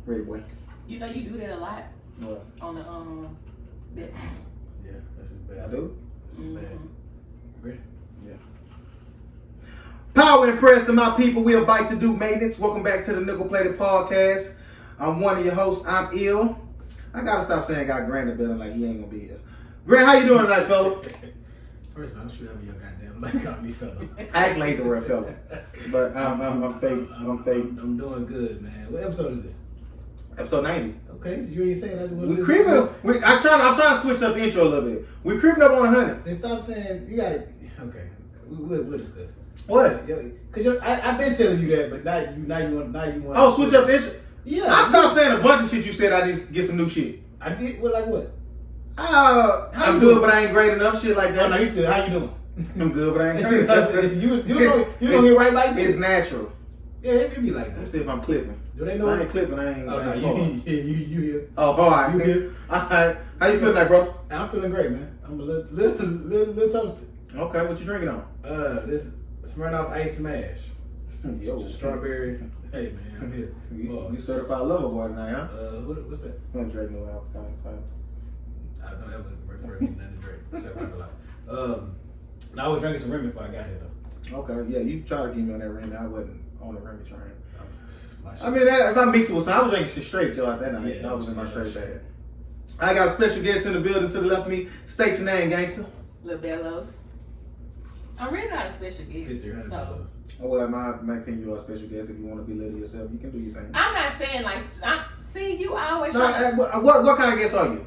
Ready, boy. You know you do that a lot. What? On the that. Yeah, that's his bad. I do. That's his bad. Ready? Yeah. Power and press to my people. We are Bike to Do Maintenance. Welcome back to the Nickel Plated Podcast. I'm one of your hosts. I'm ill. I gotta stop saying I got Grant in the building like he ain't gonna be here. Grant, how you doing tonight, fella? First of all, I'm sure your goddamn like got me, fella. I actually hate the word fella, but I'm fake. I'm fake. I'm doing good, man. What episode is it? Episode 90. Okay, so you ain't saying that's what We creeping up. I'm trying to switch up the intro a little bit. We creeping up on 100. Then stop saying you got it. Okay, we'll discuss. What? Cause I've been telling you that, but now you want. Oh, switch up the intro. Yeah. I stopped saying a bunch of shit you said. I need to get some new shit. I did. What like what? I'm good, but I ain't great enough. Shit like Oh that. no, you still. How you doing? I'm good, but I ain't It's great enough. you don't hear right back to It's it. natural. Yeah, it be like Let's that. see if I'm clipping. Do they If know? I ain't clipping, I ain't. Oh I no, ain't you here. Oh, all right. You good? All right. How you feeling, like, bro? I'm feeling great, man. I'm a little toasted. Okay, what you drinking on? This Smirnoff Ice Smash. Yo, Strawberry. Hey man, I'm here. You certified lover boy tonight, huh? What's that? I'm drinking no alcohol. I don't ever refer to nothing to drink except alcohol. I was drinking some Remy before I got here though. Okay, yeah, you tried to get me on that Remy. I wasn't on the Remy train. My shit. I mean, if I mix it with some, I was drinking shit straight Joe out that night. Yeah, I was in my yeah, straight sure. bag. I got a special guest in the building to the left of me. State your name, gangster. Lil Bellows. I'm really not a special guest. $5,300. So Oh, well, my opinion, you're a special guest. If you want to be little yourself, you can do your thing. I'm not saying like see you always. No, what kind of guest are you?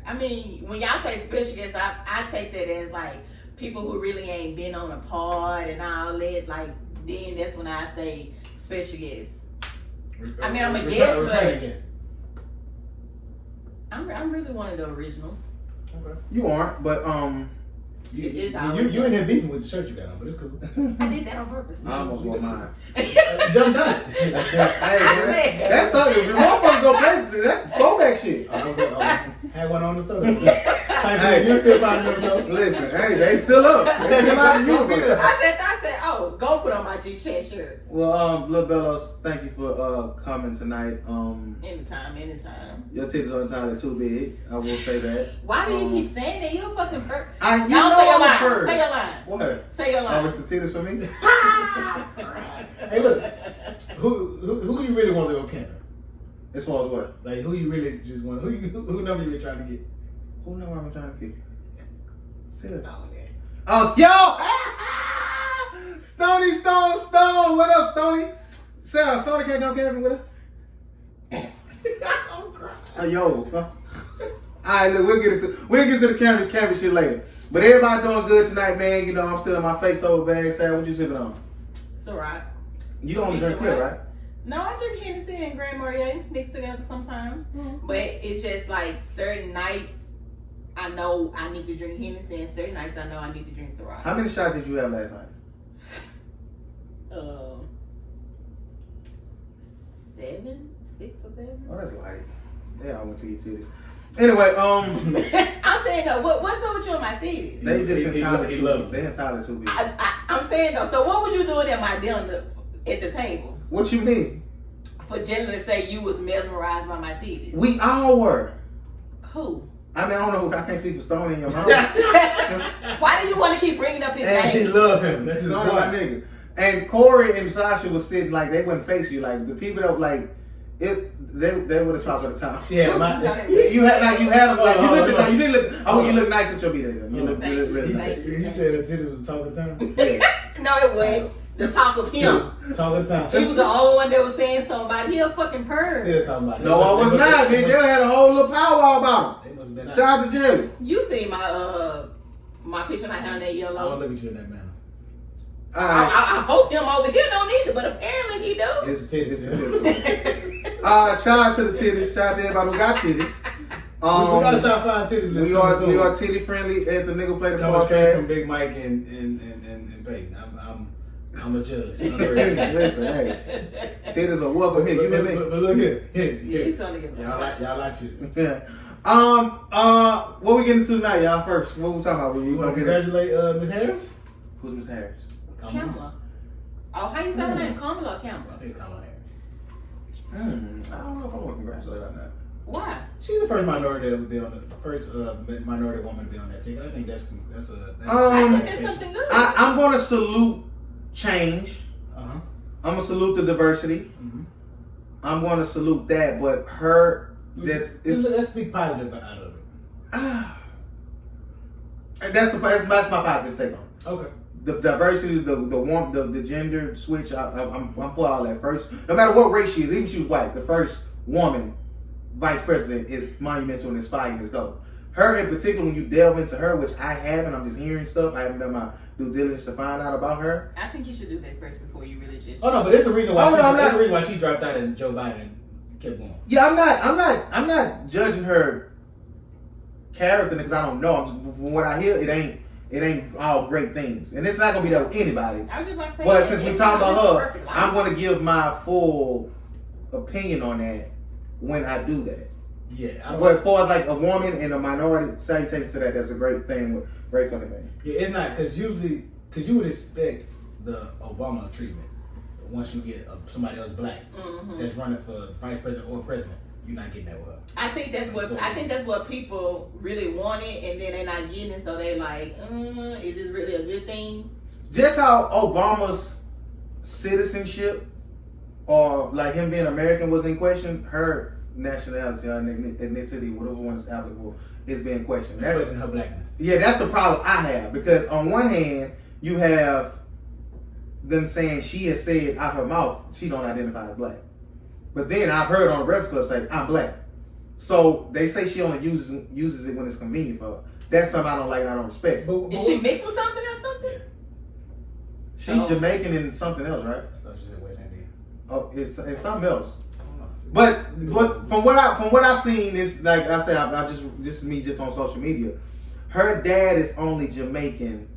I mean, when y'all say special guests, I take that as like people who really ain't been on a pod and all that. Like then that's when I say special guests. I mean, I'm a guest, returning but- guest. I'm really one of the originals. Okay. You aren't, but You is in here beefing with the shirt you got on, but it's cool. I did that on purpose. I almost wore mine. You done it. Hey, man, that's stuff. If motherfuckers go play, that's throwback shit. Had one on the stove. Type you still finding them, so Listen, hey, they still up. They still out in the universe. I said, oh, go put on my G-Shed shirt. Well, Lil Bellows, thank you for coming tonight. Anytime. Your titties are entirely too big. I will say that. Why do you keep saying that? You a fucking perv. You Y'all know say your I'm a line. perv. Say your line. What? Say your Oh, line. it's the titties for me? hey, look, who you really want to go camping? As far as what? Like, who you really just want? Who number you really trying to get? Who know I'm trying to pick? Sit down there. Oh, yo! Stony Stone. What up, Stony? Sarah, Stony can't come camping with us? I'm crying. Yo. Alright, look, we'll get to the camping shit later. But everybody doing good tonight, man. You know, I'm still in my fake sober bag. Sarah, what you sipping on? Ciroc. You don't drink clear, right? No, I drink Hennessy and Grand Marnier mixed together sometimes. But it's just like certain nights I know I need to drink Hennessy and certain nights I know I need to drink Ciroc. How many shots did you have last night? 6 or 7. Oh, that's light. Yeah, I went to your titties. Anyway, I'm saying though, what's up with you and my titties? they just entirely he love they entirely too big. I'm saying though, so what would you doing at my dinner at the table What you mean? for Jenna to say you was mesmerized by my titties? We all were. Who? I mean, I don't know who I can't speak for Stony in your mouth. Why do you want to keep bringing up his And He name? love him. That's his Stony boy. my nigga. And Corey and Sasha was sitting like they wouldn't face you. Like the people that were like, they were the top of the town. Yeah, my. You had like you had them like you Oh, looked no. like you did look. I mean, you look nice at your B day. You look Thank really, you. really He, nice. he said the titty was the talk of the town. Yeah. No, it wasn't. The talk of him. Talk of the town. He was the only one that was saying something about it. He a fucking perv. Still talking about it. No, I was not. Bitch, Jelly had a whole little powwow about They must have been him. out. Shout out to Jelly. You see my picture not having that I don't yellow. look at you in that manner. All right. I hope him over here don't either, but apparently he does. It's the It's titties. the titties. Shout out to the titties. Shout out to everybody who got titties. We got a top 5 titties list. We are titty friendly at the Nigga Play the Coming straight from Podcast. Big Mike and Peyton. I'm a judge. Listen, hey, titties are welcome here. You hear me? But look here. Yeah, he's gonna get Y'all like you. Yeah. What we getting to tonight, y'all? First, what we talking about? You want to congratulate Miss Harris? Who's Miss Harris? Kamala. Oh, how you say her name? Kamala or I Kamala? think it's Kamala Harris. I don't know if I want to congratulate her on that. Why? She's the first minority to be on the first minority woman to be on that ticket. I think that's I think that's something good. I'm going to salute change. Uh-huh. I'm going to salute the diversity. Mm-hmm. I'm going to salute that, but her just let's speak positive out of it. that's my positive take on it. Okay. The diversity, the gender switch. I'm for all that. First, no matter what race she is, even if she was white, the first woman vice president is monumental and inspiring. Is dope. Her in particular, when you delve into her, which I haven't, I'm just hearing stuff. I haven't done my due diligence to find out about her. I think you should do that first before you really just. Oh no, but there's a reason why. There's a reason why she dropped out and Joe Biden kept going. Yeah, I'm not judging her character because I don't know. From what I hear, it ain't all great things, and it's not gonna be that with anybody. I was just about to say. But since we talking about her, perfect I'm gonna give my full opinion on that when I do that. Yeah, But as far as like a woman and a minority, salutations to that. That's a great thing, great funny thing. Yeah, it's not because you would expect the Obama treatment once you get somebody else black that's running for vice president or president. You're not getting that with her. I think that's what people really wanted, and then they're not getting it, so they like, is this really a good thing? Just how Obama's citizenship or like him being American was in question, her nationality or ethnicity, whatever one is applicable, is being questioned. That's Question her blackness. Yeah, that's the problem I have, because on one hand you have them saying she has said out her mouth she don't identify as black, but then I've heard on the Breakfast Club say I'm black. So they say she only uses it when it's convenient for her. That's something I don't like and I don't respect. Is she mixed with something or something? She's Jamaican and something else, right? Oh, she said West Indian. Oh, it's something else. But from what I've seen, is like I said, I just this is me just on social media. Her dad is only Jamaican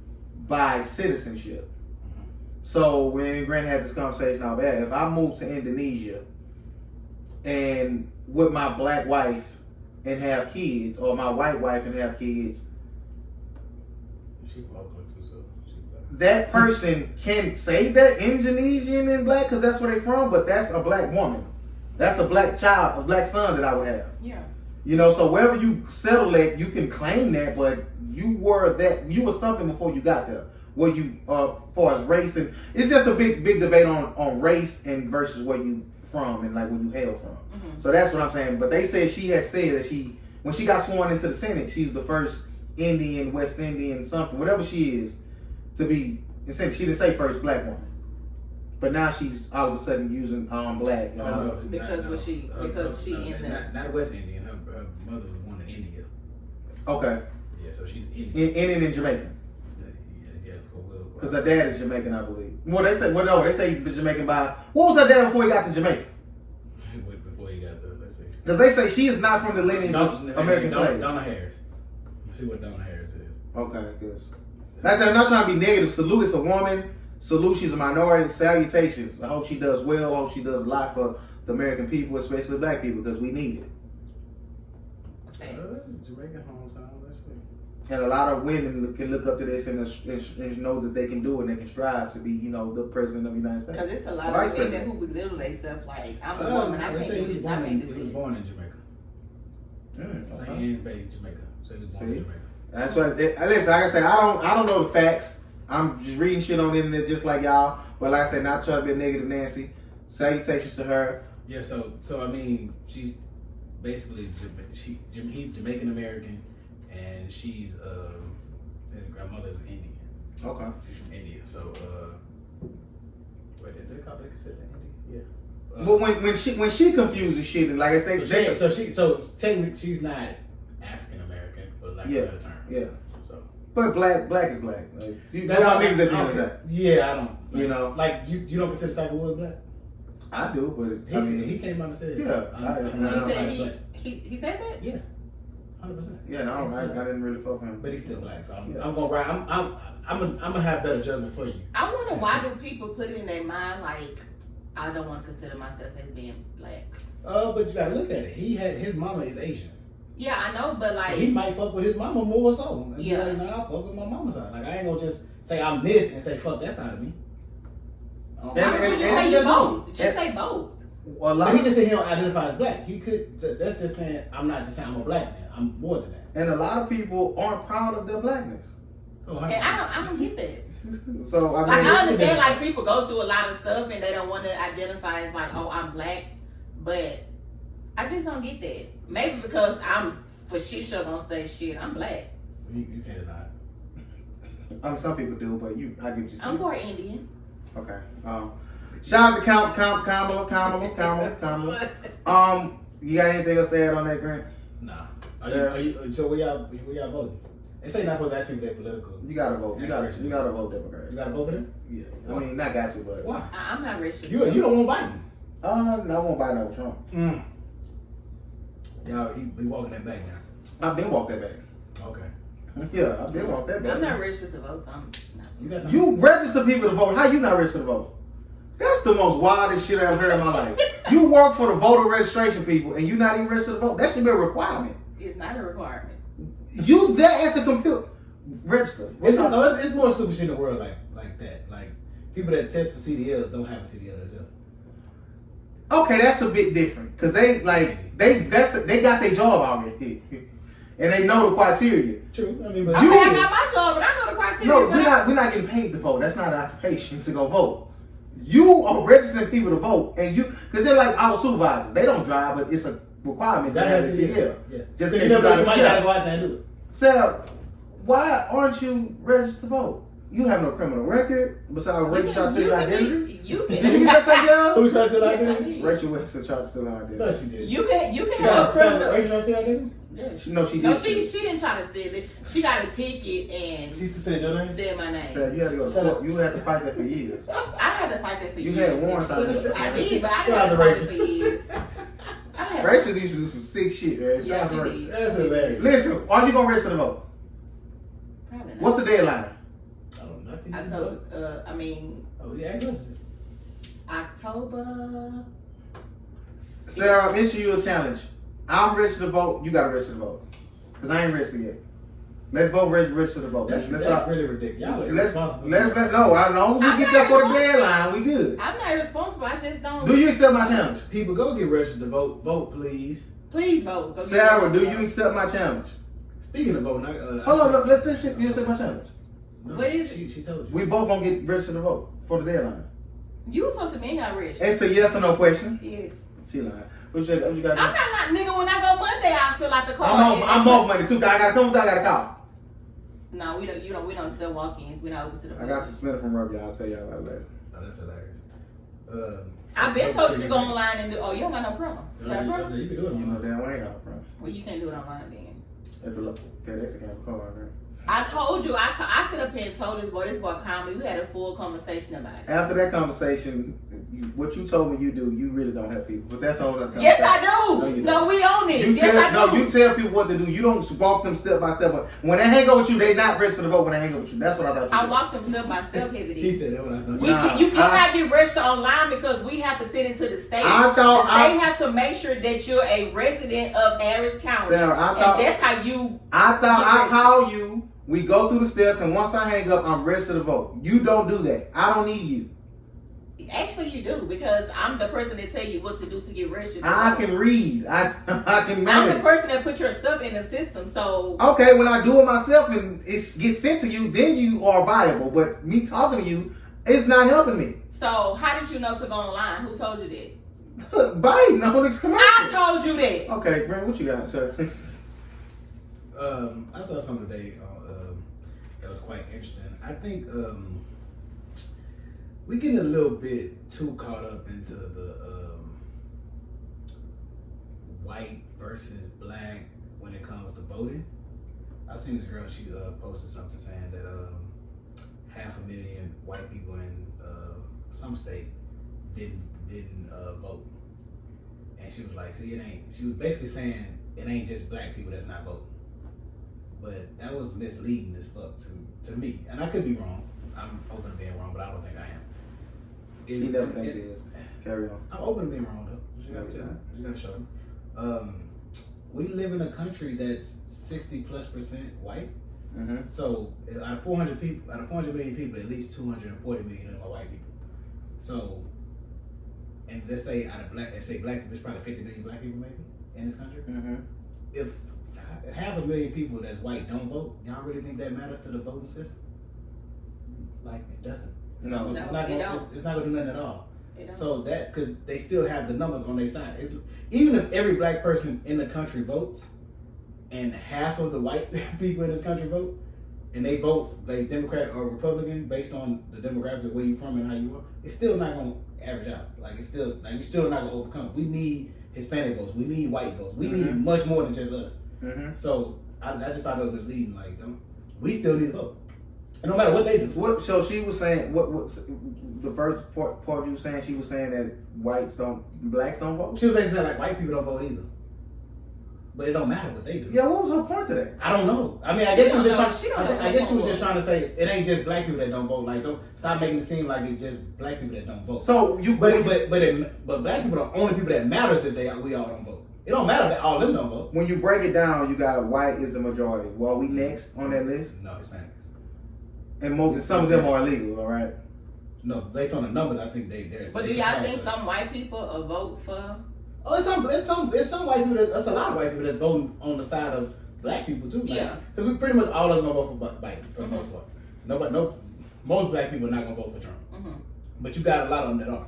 by citizenship. So when Grant had this conversation out there, if I move to Indonesia and with my black wife and have kids, or my white wife and have kids, She's local too, so she's black. that person can say that Indonesian and black because that's where they're from, but that's a black woman. That's a black child, a black son that I would have. Yeah. You know, so wherever you settle at, you can claim that, but you were something before you got there. Where you, as far as race, and it's just a big debate on race and versus where you from and like where you hail from. So that's what I'm saying. But they said she has said that when she got sworn into the Senate, she's the first Indian, West Indian, something, whatever she is, to be. She didn't say first black woman, but now she's all of a sudden using black. Because she in the not West Indian. Her mother was born in India. Okay. Yeah, so she's Indian. Indian and Jamaican. Yeah, because her dad is Jamaican, I believe. Well, they say he's Jamaican by. What was her dad before he got to Jamaica? Before he got to, let's see. Because they say she is not from the lineage of American slaves. Donna Harris. Let's see what Donna Harris is. Okay, good. Like I said, I'm not trying to be negative. Salute, it's a woman. Salute, she's a minority. Salutations. I hope she does well. I hope she does a lot for the American people, especially black people, because we need it. Jamaican hometown. Let's see. And a lot of women can look up to this and know that they can do it and they can strive to be, the president of the United States. Because it's a lot of women who belittle themselves like, I'm a woman, I can't do this, I can't do this. He was born in Jamaica. St. Anne's Bay, Jamaica. So he was born in Jamaica. That's right. Listen, like I said, I don't know the facts. I'm just reading shit on the internet just like y'all. But like I said, not trying to be a negative Nancy. Salutations to her. Yeah, so I mean, she's basically he's Jamaican American, and she's his grandmother's Indian. Okay. She's from India. So wait, did they consider that Indian? Yeah. But when she confuses shit, and like I say, so technically she's not African American for lack of a better term. Yeah. So, but black is black. Like, that's all niggas at the end of the day. Yeah, I don't. Like, you don't consider Tiger Woods black? I do, but he came out and said he said that? Yeah. 100%. Yeah, no, I didn't really fuck with him. But he's still black, so I'm gonna ride. I'm gonna have better judgment for you. I wonder why do people put it in their mind like I don't want to consider myself as being black. But you gotta look at it. His mama is Asian. Yeah, I know, but like so he might fuck with his mama more so. And yeah. Be like, nah, I fuck with my mama's side. Like I ain't gonna just say I'm this and say fuck that side of me. Why would you just say you both? Just say both. A lot But he just said he don't identify as black. He could. That's just saying I'm not just saying I'm a black man. I'm more than that. and a lot of people aren't proud of their blackness. Oh, And I don't get that. So I mean, Like I understand, like people go through a lot of stuff and they don't want to identify as like, oh, I'm black, but I just don't get that. Maybe because I'm for sure gonna say shit. I'm black. You can't deny it. I mean, some people do, but I get what you saying. I'm part Indian. Okay. Shout out to Kamala. You got anything else to add on that, Grant? Nah. Are you? So where y'all voting? They say not supposed to ask people that political. You gotta vote. You gotta vote Democrat. You gotta vote for them? Yeah. I mean, not got you, but Why? I'm not racist. You don't want Biden. no, I won't buy no Trump. Y'all, he walking that back now. I've been walking that Okay. back. Yeah, I've been walking that back. I'm not registered to vote, so I'm not. You got time? You register people to vote. How you not registered to vote? That's the most wildest shit I've heard in my life. You work for the voter registration people and you not even registered to vote. That should be a requirement. It's not a requirement. You there at the computer. Register. It's more stupid shit in the world like that. Like people that test for CDLs don't have a CDL themselves. Okay, that's a bit different. Cause they got their job already. And they know the criteria. True. I mean, but Okay, I got my job, but I know the criteria. No, but we're not getting paid to vote. That's not an occupation to go vote. You are registering people to vote, and because they're like our supervisors. They don't drive, but it's a requirement to that have a has CDL. Yeah. Just So in you case might you gotta go out there and do it. Sarah, why aren't you registered to vote? You have no criminal record besides registered stealing identity. You Did can. you get that girl? Who tried to steal Yes, I identity? did. Rachel Webster tried to steal her No, identity. she did. You can She have a tried to criminal. steal identity? Yeah. No, she No, did. she didn't try to steal it. She got a ticket and She said your name? said my name. Sarah, you had to go to Shut court. up. You had to fight that for years. I had to fight that for You years. had warrants out there. I did, but I Shout had out to to fight Rachel. for years. I had Rachel used to do some sick shit, man. Yeah, Shout out to she Rachel. did. That's hilarious. Listen, are you gonna register to vote? Probably not. What's the deadline? I don't know. I think I you told, know. Oh, yeah, ask us. October. Sarah, I'm issuing you a challenge. I'm registered to vote. You gotta register to vote. Because I ain't registered yet. Let's vote register to vote. That's really ridiculous. Y'all are irresponsible. No, I know. We I'm get not there for the irresponsible. deadline. We good. I'm not irresponsible. I just don't. Do you accept my challenge? People, go get registered to vote. Vote, please. Please vote. Go get Sarah, do registered. you accept my challenge? Speaking of voting, Hold on, let's see if you accept my challenge. No, What is she told you. We both gonna get registered to vote for the deadline. You were supposed to be not rich. It's a yes or no question. Yes. She lying. What you got to I'm do? not like nigga. When I go Monday, I fill out the card. I'm off Monday too. I gotta come. I gotta call. No, we don't. We don't sell walk-ins. We're not open to the. I got suspended from rugby. I'll tell y'all about it later. Oh, that's hilarious. I've been told you to go online and do. Oh, you don't got no promo. You got a promo? You can do it You know online. damn well I ain't got a problem. Well, you can't do it online then. At the local FedEx account, come on, man. I told you. I sit up here and told this boy comedy. We had a full conversation about it. After that conversation, what you told me you do, you really don't help people. But that's all that. Yes, I No, do. you No, don't. we own it. You Yes, I do. you tell people what to do. You don't walk them step by step. When they hang out with you, they not registered to vote when they hang out with you. That's what I thought you I did. walked them step by step here He today. said that what I thought. You cannot get registered online because we have to send it to the state. I thought the state have to make sure that you're a resident of Harris County. Sarah, I thought- and that's how you. I thought Get I registered. call you. We go through the steps, and once I hang up, I'm registered to vote. You don't do that. I don't need you. Actually, you do because I'm the person that tell you what to do to get registered. I can read. I can I'm the manage. person that put your stuff in the system. So Okay, when I do it myself and it gets sent to you, then you are viable. But me talking to you, it's not helping me. So how did you know to go online? Who told you that? Biden, no, it's commercial. I told you that. Okay, Grant, what you got, sir? I saw something today that was quite interesting. I think we getting a little bit too caught up into the white versus black when it comes to voting. I seen this girl. She posted something saying that 500,000 white people in some state didn't vote, and she was like, "See, it ain't." She was basically saying it ain't just black people that's not voting. But that was misleading as fuck to me. And I could be wrong. I'm open to being wrong, but I don't think I am. He never thinks he is. Carry on. I'm open to being wrong, though. What you gotta tell me? What you gotta show me? We live in a country that's 60+% white. Mm-hmm. So out of 400 million people, at least 240 million of them are white people. So, and let's say out of black, let's say black people, there's probably 50 million black people maybe in this country. Mm-hmm. If 500,000 people that's white don't vote, y'all really think that matters to the voting system? Like, it doesn't. It's No. not gonna do nothing at all. So that, because they still have the numbers on their side. Even if every black person in the country votes, and half of the white people in this country vote, and they vote like Democrat or Republican based on the demographic of where you're from and how you are, it's still not gonna average out. Like, it's still like, you're still not gonna overcome. We need Hispanic votes. We need white votes. We need much more than just us. Mm-hmm. So I just thought it was misleading. Like, we still need to vote, and no matter what they do. So she was saying what the first part you were saying, she was saying that blacks don't vote. She was basically saying like white people don't vote either, but it don't matter what they do. Yeah, what was her point to that? I don't know. I mean, I guess she was just trying to say it ain't just black people that don't vote. Like, don't stop making it seem like it's just black people that don't vote. So but black people are the only people that matters if we all don't vote. It don't matter that all of them don't vote. when you break it down, you got white is the majority. Well, we next on that list, No, Hispanics. and some of them are illegal. All right. No, based on the numbers, I think they're. But do y'all think some white people will vote for? Oh, it's some white people. That's a lot of white people that's voting on the side of black people too. Like, Yeah. Because we pretty much all of us gonna vote for Biden for the most part. Most black people are not gonna vote for Trump. Mm-hmm. But you got a lot of them that are.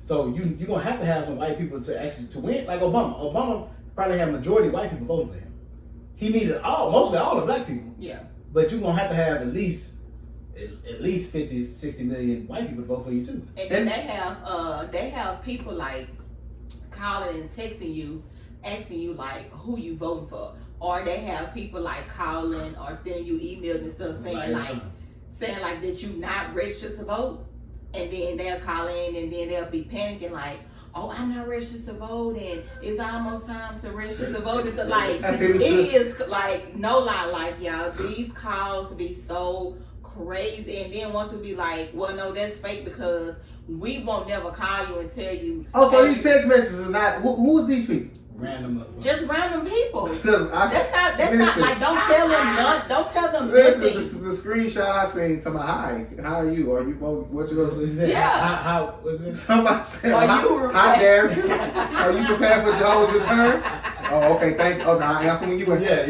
So you're gonna have to have some white people to win. Like Obama. Obama probably had majority white people voting for him. He needed mostly all the black people. Yeah. But you're gonna have to have at least 50, 60 million white people to vote for you too. And then they have people like calling and texting you, asking you like who you voting for, or they have people like calling or sending you emails and stuff saying like that you not registered to vote, and then they'll call in and then they'll be panicking like, oh, I'm not registered to vote and it's almost time to register to vote. It's like it is like no lie, like y'all, these calls be so crazy, and then once we be like, well, no, that's fake because we won't never call you and tell you. Oh, so these text messages are not. Who's these people? Random just random people. Because That's not like don't tell them Listen, nothing. the screenshot I seen to my hi, how are you? Are you what you gonna do? Yeah. How was this? Somebody said, Are you hi Darius. Are you prepared for Jehovah's return? Oh, okay, thank you. Oh, no, I answer when you went. Yeah.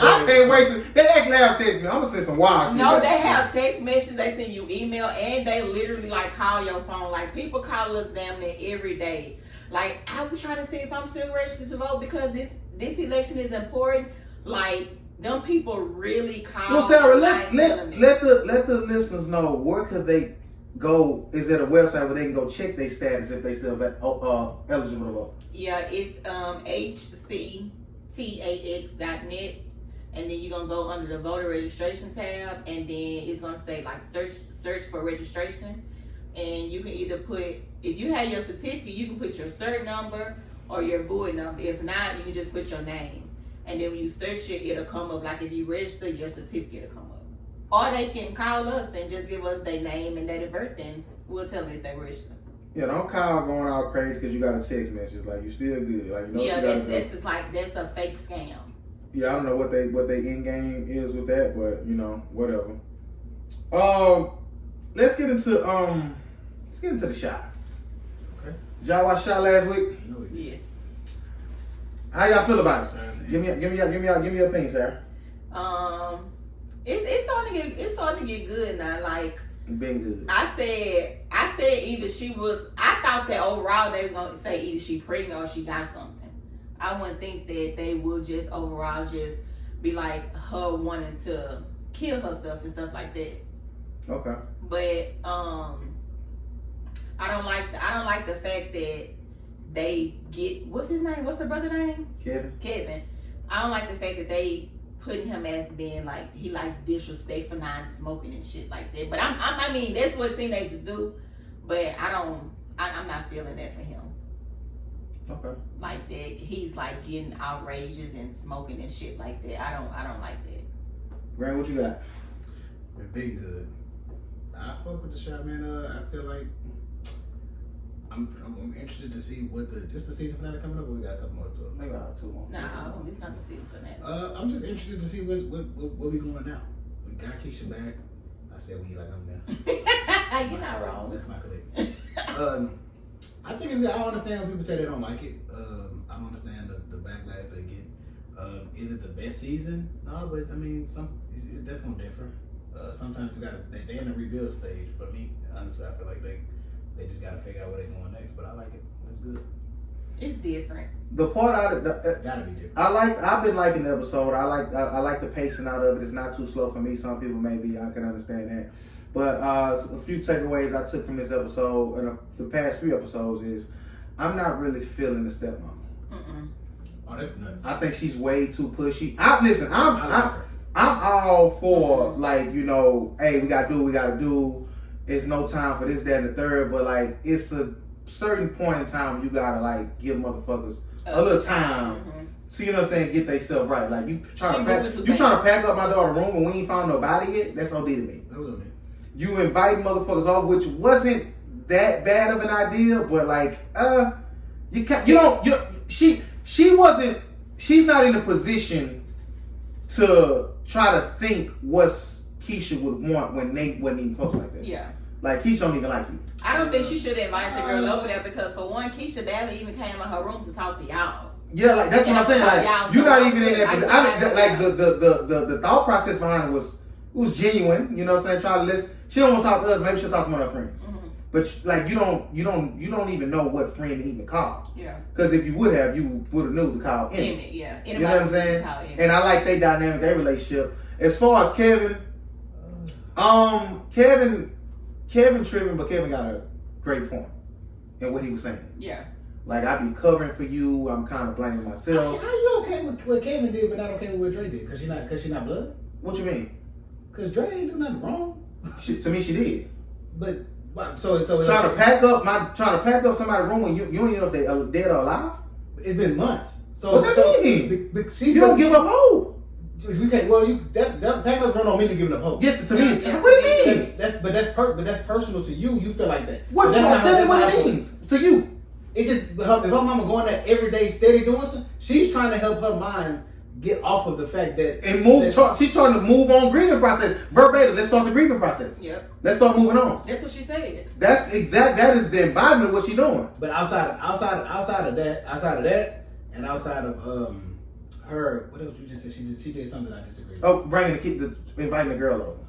I can't wait to. They actually have text me. I'm gonna send some wild. No, they have text messages. They send you email, and they literally like call your phone. Like people call us damn near every day. Like I was trying to see if I'm still registered to vote because this election is important. Like them people really call. Well, Sarah, let the listeners know where could they go. Is there a website where they can go check their status if they still eligible to vote? Yeah, it's hctax.net, and then you're gonna go under the voter registration tab, and then it's gonna say like search for registration, and you can either put, if you have your certificate, you can put your cert number or your void number. If not, you can just put your name, and then when you search it, it'll come up. Like if you register, your certificate will come up. Or they can call us and just give us their name and date of birth, and we'll tell them if they're registered. Yeah, don't call going out crazy because you got a text message. Like you still good. Like you know. Yeah, that's just like that's a fake scam. Yeah, I don't know what they end game is with that, but you know, whatever. Let's get into the shot. Okay. Did y'all watch Shot last week? Yes. How y'all feel about it? Give me your opinion, Sarah. It's starting to get good now. Like Been good. I said either she was. I thought that overall they was gonna say either she pregnant or she got something. I wouldn't think that they would just overall just be like her wanting to kill herself and stuff like that. Okay. But I don't like the fact that they get, what's his name? What's the brother name? Kevin. I don't like the fact that they putting him as being like he like disrespectful, non-smoking and shit like that. But I mean that's what teenagers do. But I'm not feeling that for him. Okay. Like that he's like getting outrageous and smoking and shit like that. I don't like that. Grant, what you got? It's been good. I fuck with the shot, man. I feel like I'm interested to see what just the season finale coming up. Or we got a couple more. Maybe 2 more. Nah, it's not the season for that. I'm just interested to see where we going now. We got Keisha back. I said we like I'm there. You're not wrong. That's my colleague. I think it's, I understand when people say they don't like it. I don't understand the backlash they get. Is it the best season? No, but I mean, that's gonna differ. Sometimes you got they in the rebuild stage. For me, honestly, I feel like they just gotta figure out where they're going next. But I like it. It's good. It's different. The part Gotta be different. I've been liking the episode. I like the pacing out of it. It's not too slow for me. Some people maybe I can understand that. But a few takeaways I took from this episode and the past 3 episodes is I'm not really feeling the stepmom. Oh, that's nuts. I think she's way too pushy. I'm all for like, you know, hey, we gotta do what we gotta do. It's no time for this, that, and the third. But like, it's a certain point in time you gotta like give motherfuckers a little time. So you know what I'm saying, get themselves right. Like you trying to pack up my daughter's room and we ain't found nobody yet. That's OD to me. You invite motherfuckers off, which wasn't that bad of an idea, but like, she's not in a position to try to think what Keisha would want when they wasn't even close like that. Yeah. Like Keisha don't even like you. I don't think she should invite the girl over there because for one, Keisha barely even came in her room to talk to y'all. Yeah, like that's what I'm saying. Like you're not even in there. Like the thought process behind it was genuine. You know what I'm saying? Try to listen. She don't want to talk to us. Maybe she'll talk to one of her friends. But like you don't even know what friend to even call. Yeah. Because if you would have, you would have knew to call Emmett. Yeah. You know what I'm saying? And I like their dynamic, their relationship. As far as Kevin, Kevin tripping, but Kevin got a great point in what he was saying. Yeah. Like I be covering for you. I'm kind of blaming myself. How you okay with what Kevin did, but not okay with what Dre did? Cause she not blood. What you mean? Cause Dre ain't do nothing wrong. To me, she did. But so trying to pack up somebody's room when you don't even know if they are dead or alive. It's been months. So what does that mean? You don't give up hope. You can't. Well, that packing up run on me to give up hope. Yes, to me. What do you mean? That's personal to you. You feel like that. What? Tell me what it means to you. It's just if her mama going there every day, steady doing something, she's trying to help her mind get off of the fact that she's trying to move on grieving process verbatim. Let's start the grieving process. Yep. Let's start moving on. That's what she said. That is the embodiment of what she's doing. But outside of that, and outside of her, what else you just said? She did something I disagreed with. Oh, inviting the girl over.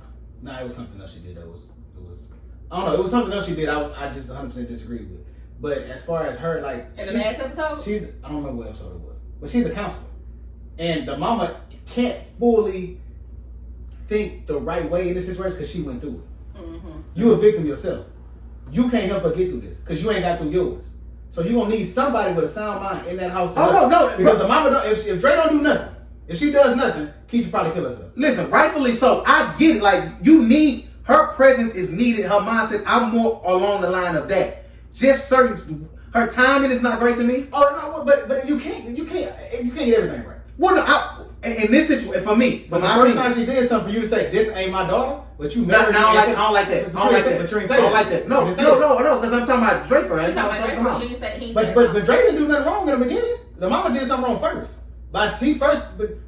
Nah, it was something else she did. It was I don't know. It was something else she did. I just 100% disagreed with. But as far as her, like in the last episode, I don't remember what episode it was, but she's a counselor, and the mama can't fully think the right way in this situation because she went through it. You a victim yourself. You can't help her get through this because you ain't got through yours. So you gonna need somebody with a sound mind in that house. No, because the mama don't. If Dre don't do nothing, if she does nothing, Keisha probably kill herself. Listen, rightfully so. I get it. Like you need her presence is needed. Her mindset. I'm more along the line of that. Just certain, her timing is not great to me. Oh no, but you can't get everything right. Well, no, in this situation, for me, but the first time she did something for you to say this ain't my daughter, but you married her. I don't like that. I don't like that. No, because I'm talking about Drake first. But Drake didn't do nothing wrong in the beginning. The mama did something wrong first. But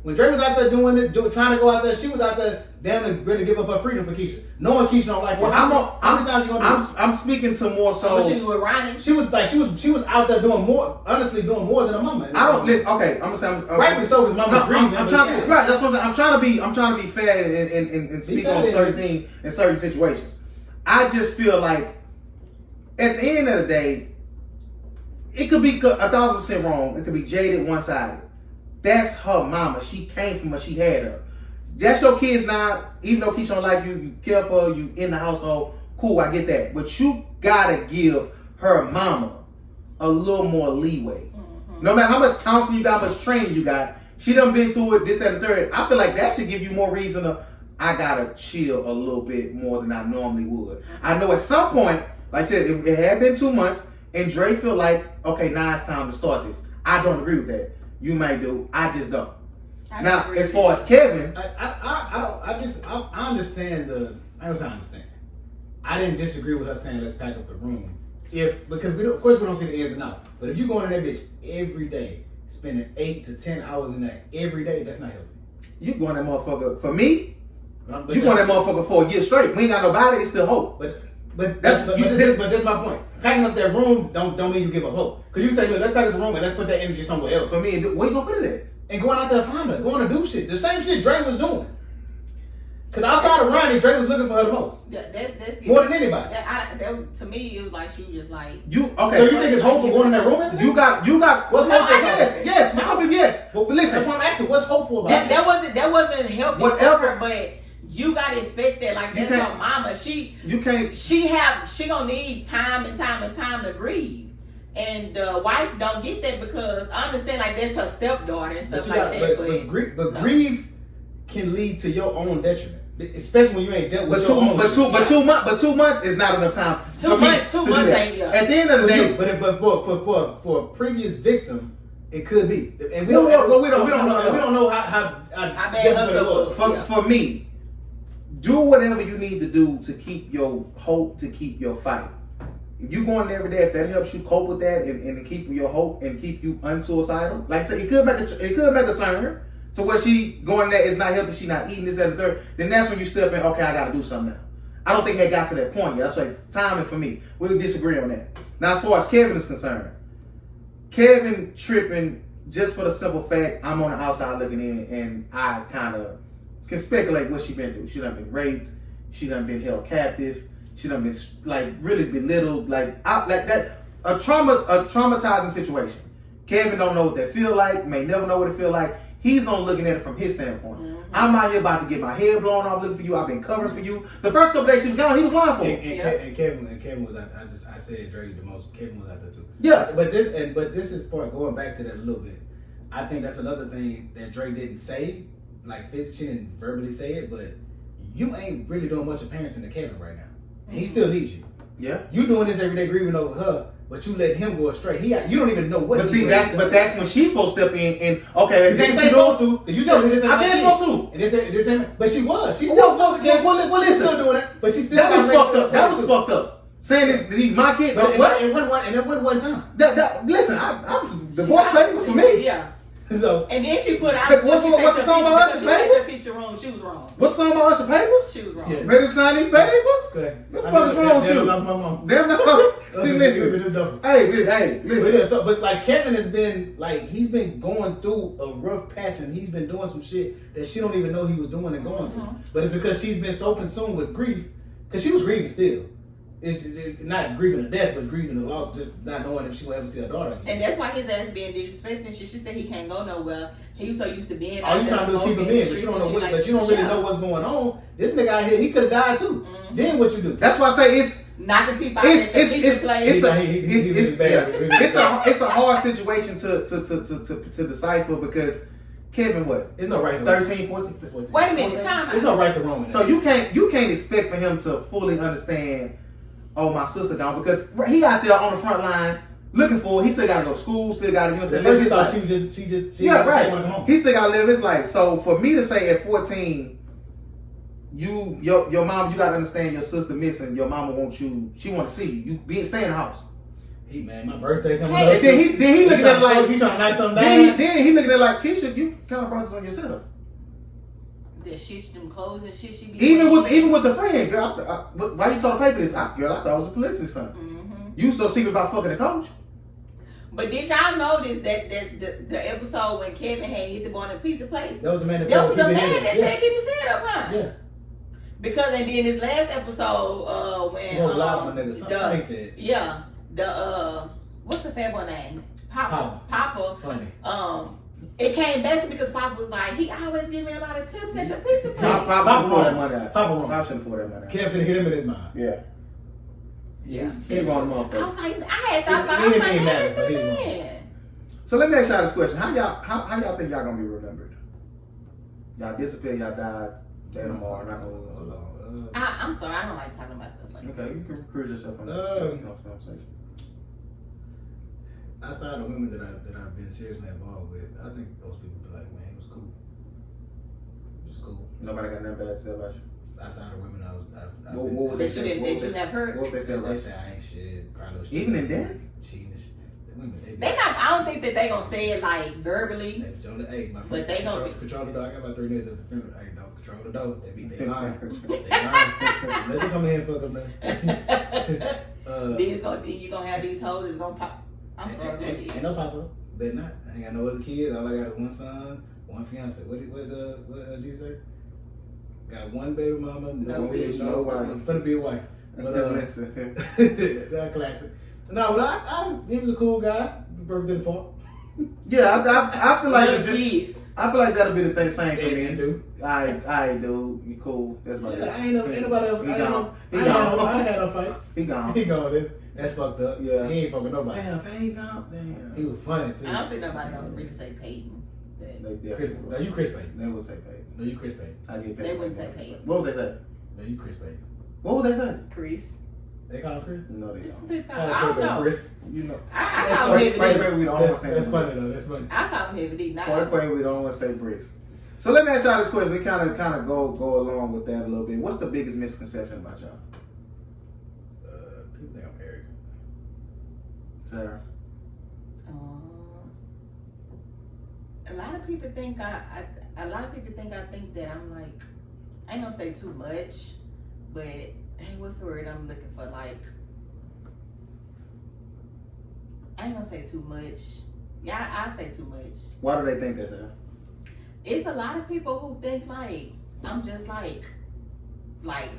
when Drake was out there doing it, trying to go out there, she was out there damn ready to give up her freedom for Keisha. Knowing Keisha don't like her. How many times you gonna do I'm speaking to more so. What she was Ronnie? She was out there doing more than a mama. I don't listen. Okay, I'm gonna say rightfully so because mama's grieving. Right, that's what I'm trying to be fair and speak on certain things in certain situations. I just feel like at the end of the day, it could be 1,000% wrong. It could be jaded, one-sided. That's her mama. She came from her. She had her. That's your kids now. Even though Keisha don't like you, you care for her, you in the household. Cool, I get that. But you gotta give her mama a little more leeway. No matter how much counseling you got, how much training you got, she done been through it, this, that, and the third. I feel like that should give you more reason to, I gotta chill a little bit more than I normally would. I know at some point, like I said, it had been 2 months, and Dre feel like, okay, now it's time to start this. I don't agree with that. You may do. I just don't. Now, as far as Kevin, I understand I understand. I didn't disagree with her saying let's pack up the room. Because of course we don't see the ins and outs. But if you go in that bitch every day, spending 8 to 10 hours in that every day, that's not healthy. You going that motherfucker for me? You going that motherfucker for a year straight. We ain't got nobody. It's still hope. But that's my point. packing up that room don't mean you give up hope. Because you say, look, let's pack up the room and let's put that energy somewhere else. For me, where you gonna put it at? And going out there to find her, going to do shit. The same shit Dre was doing. Because outside of Ronnie, Dre was looking for her the most. That's More than anybody. To me, it was like she was just like. You okay? So you think it's hopeful going in that room? You got. What's hopeful? Yes. What's hopeful? Yes. But listen, that's what I'm asking. What's hopeful about that wasn't helping. Whatever. For her, but you gotta expect that. Like that's her mama. You can't. She gonna need time and time to grieve. And the wife don't get that because I understand like that's her stepdaughter and stuff like that. But grief can lead to your own detriment. Especially when you ain't dealt with but 2 months is not enough time. 2 months ain't enough. At the end of the day, but for a previous victim, it could be. And we don't know how difficult it was. For me, do whatever you need to do to keep your hope, to keep your fight. If you going there every day, if that helps you cope with that and keep your hope and keep you unsuicidal, like I said, it could make a turn. So what she going there is not healthy, she not eating this, that, and the third, then that's when you step in, okay, I gotta do something now. I don't think it got to that point yet. That's like timing for me. We'll disagree on that. Now as far as Kevin is concerned, Kevin tripping just for the simple fact I'm on the outside looking in and I kind of can speculate what she been through. She done been raped, she done been held captive, she done been like really belittled, like that, a traumatizing situation. Kevin don't know what that feel like, may never know what it feel like. He's on looking at it from his standpoint. Mm-hmm. I'm out here about to get my head blown off looking for you. I've been covering for you. The first couple days she was gone, he was lying for me. And Kevin was out. I said Dre the most. Kevin was out there too. Yeah. But this is part going back to that a little bit. I think that's another thing that Dre didn't say, like physically and verbally say it, but you ain't really doing much of parenting to Kevin right now. And he still needs you. Yeah. You doing this every day grieving over her. But you let him go astray. You don't even know what. But see, that's when she's supposed to step in and okay. You can't say supposed to. Cause you tell me this ain't. I can't supposed to. And this ain't. But she was. She's still fucking. Well, she's still doing it. But she still. That was fucked up. That was fucked up. Saying that he's my kid. But what? And it went one time. Listen, the divorce lady was for me. Yeah. So and then she put out. What's the song about Usher Papers? She was wrong. What's the song about Usher Papers? She was wrong. Yeah. Ready to sign these papers? What the fuck is wrong with you? That's my mom. Damn no. Listen. Hey, listen. But like Kevin has been like he's been going through a rough patch and he's been doing some shit that she don't even know he was doing and going through. But it's because she's been so consumed with grief because she was grieving still. It's not grieving to death, but grieving the loss, just not knowing if she will ever see her daughter again. And that's why his ass being disrespectful and shit. She said he can't go nowhere. He was so used to being. All you trying to do is keep him in, but you don't know what. But you don't really know what's going on. This nigga out here, he could have died too. Mm-hmm. Then what you do? That's why I say it's knocking people out. It's a hard situation to decipher because Kevin, what? There's no right to 13, 14. Wait a minute, time out. There's no right or wrong. So you can't expect for him to fully understand. Oh, my sister gone because he out there on the front line looking for. He still got to go to school. Still got to First he thought she yeah, right. Want to come home. He still got to live his life. So for me to say at 14, your mom, you got to understand your sister missing. Your mama wants you. She want to see you. You stay in the house. Hey man, my birthday coming up. And then he looking at it like he trying to knock something down. Then he looking at it like Keisha, you kind of brought this on yourself. The shit, them clothes and shit she be even with the friend, girl. Why you told the paper this? Girl, I thought it was a publicity stunt. Mm-hmm. You so secret about fucking the coach. But did y'all notice that the episode when Kevin had hit the boy in the pizza place? That was the man that said keep his head up, huh? Yeah. Because and then this last episode when said. Yeah. What's the fat boy name? Papa. Funny. It came back to me because Papa was like, he always give me a lot of tips at the pizza place. Papa pour that money out. Papa shouldn't pour that money out. Kev should have hit him in his mind. Yeah. Yeah. He wrong the motherfucker. I was like, I had thought about it. So let me ask y'all this question. How y'all think y'all gonna be remembered? Y'all disappear, y'all died, day tomorrow, not gonna I'm sorry, I don't like talking about stuff like that. Okay, you can cruise yourself on that conversation. Outside of women that I've been seriously involved with, I think those people be like, man, it was cool. It was cool. Nobody got nothing bad to say about you. Outside of women, what they say? That you never heard. What they say? They say I ain't shit. Probably even in death. Cheating. They not. I don't think that they gonna say it like verbally. Hey, my friend, but they gonna control the door. I got about 3 minutes at the funeral. Hey, don't control the door. They lying. They lying. Let them come in and fuck them, man. then you gonna have these hoes that's gonna pop. I'm sorry, go ahead. Ain't no papa. Bet not. I ain't got no other kids. All I got is one son, one fiance. What G say? Got one baby mama, no bitch, no wife. I'm finna be a wife. But that classic. No, but he was a cool guy. Birthday park. Yeah, I feel like Little kids. I feel like that'll be the thing. Same for me. Do. I do. You cool? That's about Yeah, it. I ain't nobody else. He gone. I ain't had no fights. He gone. He gone. That's fucked up. Yeah. He ain't fucking nobody. Damn, he gone. He Damn. was funny too. I don't think nobody gonna really say Peyton. But They Chris, definitely no, will. you Chris Payne. They would say Peyton. No, you Chris Payne. I get paid. They wouldn't say Peyton. What would they say? No, you Chris Payne. What would they say? Chris. They call him Chris? No, they It's don't. people, Shout I out don't to know. Chris. You know. I call him Heavy Right, D. baby, we don't want to say That's no funny bricks. though. That's funny. I call him Heavy D. Not Point way, we don't want to say bricks. So let me ask y'all this question. We kind of go along with that a little bit. What's the biggest misconception about y'all? People think I'm arrogant. Sarah? A lot of people think I think that I'm like, I ain't gonna say too much, but dang, what's the word I'm looking for? Like, I ain't gonna say too much. Yeah, I say too much. Why do they think that, Sarah? It's a lot of people who think like I'm just like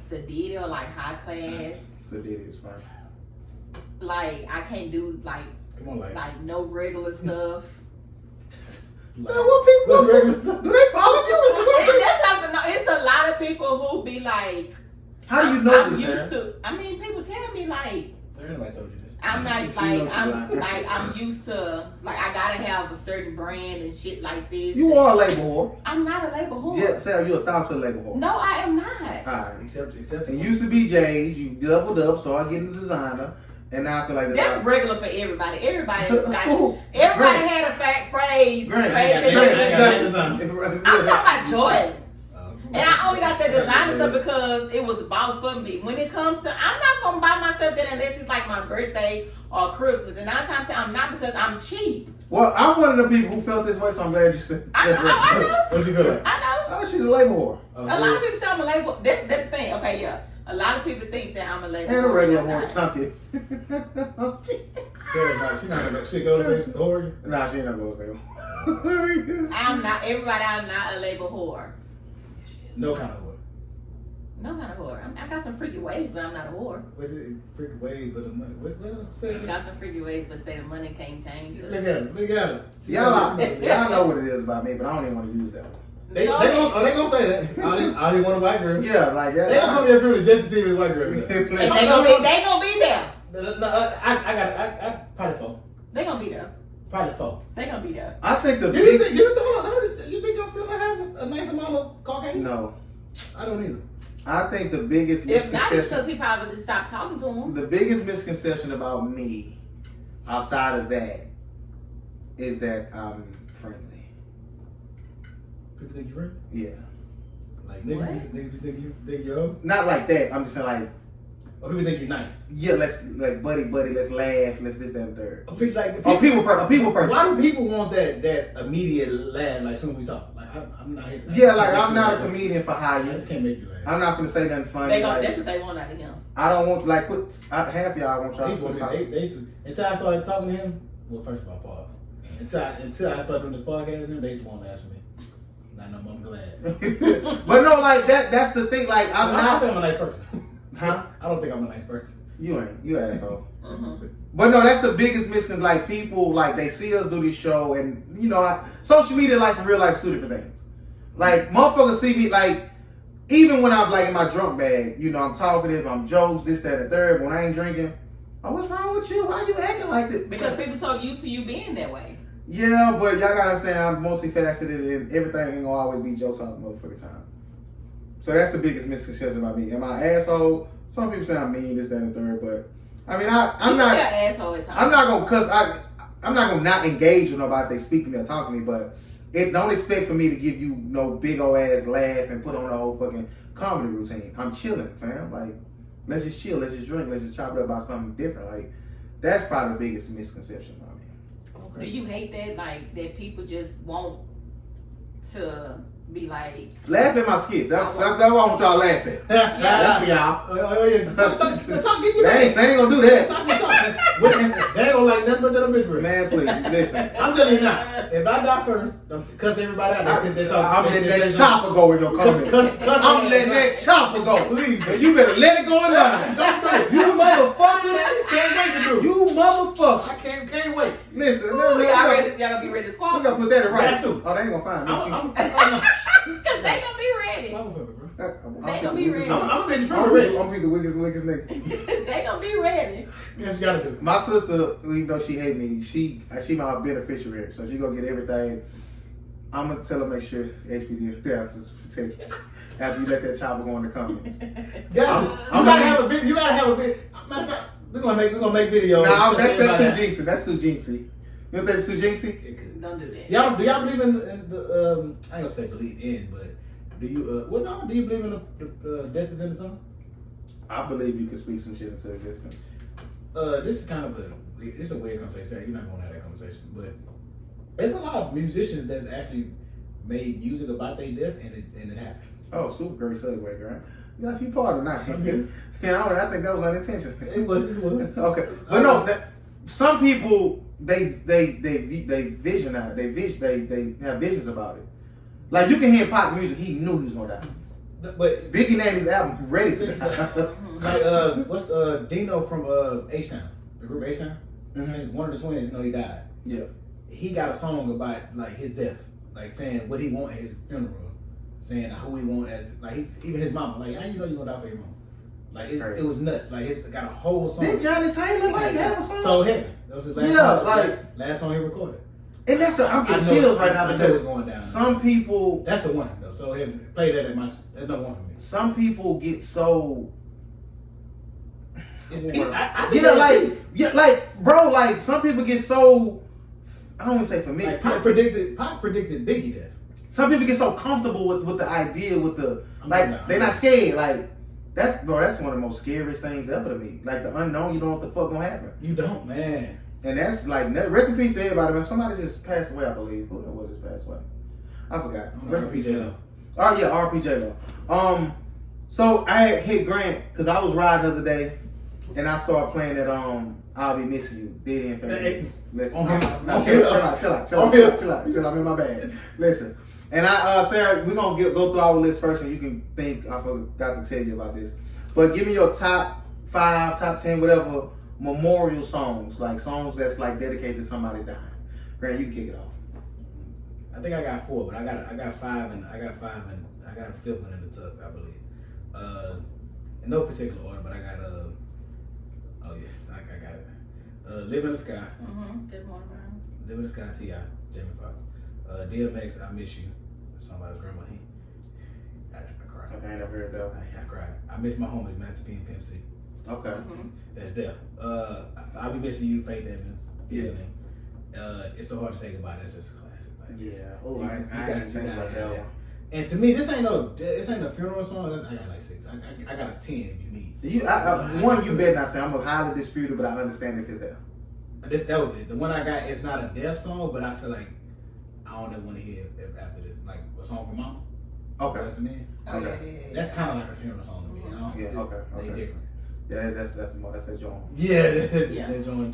sedity or like high class. So Diddy is fine. Like I can't do like Come on, like no regular stuff. So what people What regular stuff? do they follow you? And that's how no, it's a lot of people who be like, How do you know I'm this, used Sarah? to. I mean, people tell me like Sir, anybody told you this? I'm not She knows like you lying. I'm used to like I gotta have a certain brand and shit like this. You are a label whore. I'm not a label whore. Yeah, Sarah, you're a thousand label whore. No, I am not. Alright. Except It used to be J's, you doubled up, started getting the designer, and now I feel like That's regular for everybody. Everybody got, Fool. everybody Grant. had a fact phrase. Grant. Crazy. Grant. I'm talking about Jordans. And I only got that designer stuff because it was bought for me. When it comes to, I'm not gonna buy myself that unless it's like my birthday or Christmas. And 9 times 10, I'm not because I'm cheap. Well, I'm one of the people who felt this way, so I'm glad you said I know. What you feel like? I know. Oh, she's a label Oh, A lot of people say I'm a label. That's the thing. Okay, yeah. A lot of people think that I'm a label. whore. And a regular I'm whore. not. Stop it. Sarah, no, she not gonna. She go to Oregon. Nah, she ain't not gonna say. I'm not. Everybody, I'm not a label whore. No kind of whore. No kind of whore. I got some freaky ways, but I'm not a whore. What's it? Freaking wave, but the money. Well, say it. Got some freaky ways, but say the money can't change. Look at her. Look at her. Y'all know what it is about me, but I don't even want to use that one. They gonna say that. I didn't want a white girl. Yeah, like They gonna come here for the just to see if it's white girl. They gonna be there. No, I probably four. They gonna be there. Probably four. They gonna be there. I think the You big think your feel like have a nice amount of Caucasian? no. I don't either. I think the biggest If not, it's misconception. because he probably just stopped talking to him. The biggest misconception about me, outside of that, is that I'm friendly. People think you're friendly? Yeah. Like What? niggas think you're old? Not like that. I'm just saying like, Or people think you're nice? yeah, let's like buddy, let's laugh, let's this, that, and third. Or people, like, A people person. Why do people want that immediate laugh like soon as we talk? Like I'm not here. Yeah, like I'm not a comedian for I hire. just can't make you laugh. I'm not gonna say nothing funny. Like, That's what they want out of him. I don't want like half y'all want They y'all used to, to they used to, until I started talking to him. Well, first of all, pause. Until I started doing this podcast with him, they just want to ask for me. Not no more. I'm glad. But no, like that's the thing. Like I'm I don't not. think I'm a nice person. Huh? I don't think I'm a nice person. You ain't. You asshole. Mm-hmm. But no, that's the biggest misconception. Like people, like they see us do this show, and you know, social media life and real life is two different things. Like motherfuckers see me like, even when I'm like in my drunk bag, you know, I'm talkative, I'm jokes, this, that, and third. But when I ain't drinking, oh, what's wrong with you? Why you acting like this? Because people so used to you being that way. Yeah, but y'all gotta understand I'm multifaceted, and everything ain't gonna always be jokes all the motherfucking time. So that's the biggest misconception about me. Am I an asshole? Some people say I'm mean, this, that, and third, but I mean, I'm not. You're an asshole at times. I'm not gonna cuss. I'm not gonna not engage with nobody if they speak to me or talk to me. But don't expect for me to give you no big old ass laugh and put on a whole fucking comedy routine. I'm chilling, fam. Like, let's just chill. Let's just drink. Let's just chop it up about something different. Like, that's probably the biggest misconception about me. Do you hate that? Like that people just want to be like, Laugh at my skits. That's what I want y'all to laugh at. That's for y'all. Oh, yeah. Talk, get you. They ain't gonna do that. Talk. They ain't gonna like nothing but that obituary. Man, please, listen. I'm telling you now, if I die first, I'm cuss everybody out. They talk. I'm letting that chopper go in your comments. I'm letting that chopper go. Please, man. You better let it go in line. Don't do it. You motherfucker. Can't wait to do it. You motherfucker. I can't wait. Listen, y'all gonna be ready to we squabble. gotta put that in right. That too. Oh, they ain't gonna find me. Cause they gonna be ready. They gonna be ready. I'm gonna make you I'm feel ready. gonna be the weakest nigga. They gonna be ready. Yes, you gotta do. My sister, even though she hate me, she my beneficiary, so she gonna get everything. I'm gonna tell her make sure HPD take it after you let that chopper go in the comments. You gotta have a video. You gotta have a video. Matter of fact, we're gonna make video. Nah, that's too jinxy. That's too jinxy. You know that's too jinxy? Don't do that. Do y'all believe in the I ain't gonna say believe in, but do you do you believe in the death is in the tongue? I believe you can speak some shit into existence. This is kind of a weird conversation. You're not gonna have that conversation, but there's a lot of musicians that's actually made music about their death and it happened. Oh, super great segue, right? Yeah, you part of that. Okay. I think that was unintentional. It was. Okay, but no, some people they vision out. They have visions about it. Like you can hear pop music, he knew he was gonna die. But Biggie named his album Ready to Die. like what's Dino from H-Town, the group H-Town? Mm-hmm. One of the twins, he died. Yeah. He got a song about like his death, like saying what he want at his funeral, saying who he want as even his mama, like how you know you gonna die for your mama. Like it was nuts. Like it's got a whole song. Did Johnny Taylor have a song? So Heaven. That was his last song. Last song he recorded. And I'm getting chills right now because it's going down. some people. That's the one though. So Heaven, play that at my. That's no one for me. Some people get so. It's bro, some people get so. I don't want to say for me. Like Pop predicted Biggie death. Some people get so comfortable with the idea, with the they're not scared. Like that's one of the most scariest things ever to me. Like the unknown, you don't know what the fuck gonna happen. You don't, man. And that's like rest in peace to everybody. Somebody just passed away, I believe. Who was just passed away? I forgot. Rest in peace to them. Oh yeah, RP J-Lo. So I had hit Grant because I was riding the other day, and I started playing that I'll Be Missing You. Diddy and Famous. Listen, chill out. I'm in my bag. Listen, and Sarah, we're gonna go through our list first, and you can think. I forgot to tell you about this, but give me your top 5, top 10, whatever memorial songs, like songs that's like dedicated to somebody dying. Grant, you can kick it off. I think I got 4, but I got 5 and I got a 5th one in the tuck, I believe. In no particular order, but I got oh yeah, I got it. Live in the Sky. Live in the Sky, T.I., Jamie Foxx. DMX, I Miss You. That's song by his grandma. I cried. Okay, I ain't never heard that. I cried. I miss my homies, Master P and Pimp C. Okay. That's there. I'll Be Missing You, Faith Evans. Yeah. It's so hard to say goodbye. That's just a classic. Like, Yeah. Oh, I didn't think about that one. And to me, this ain't a funeral song. I got like 6. I got a 10 if you need. One you better not say. I'm a highly disputed, but I understand if it's there. That was it. The one I got, it's not a death song, but I feel like I don't ever want to hear it after this. Like a song for Mama. Okay. That's the man. Okay. That's kind of like a funeral song to me. Yeah. Okay. They different. Yeah, that's that John. Yeah. Yeah.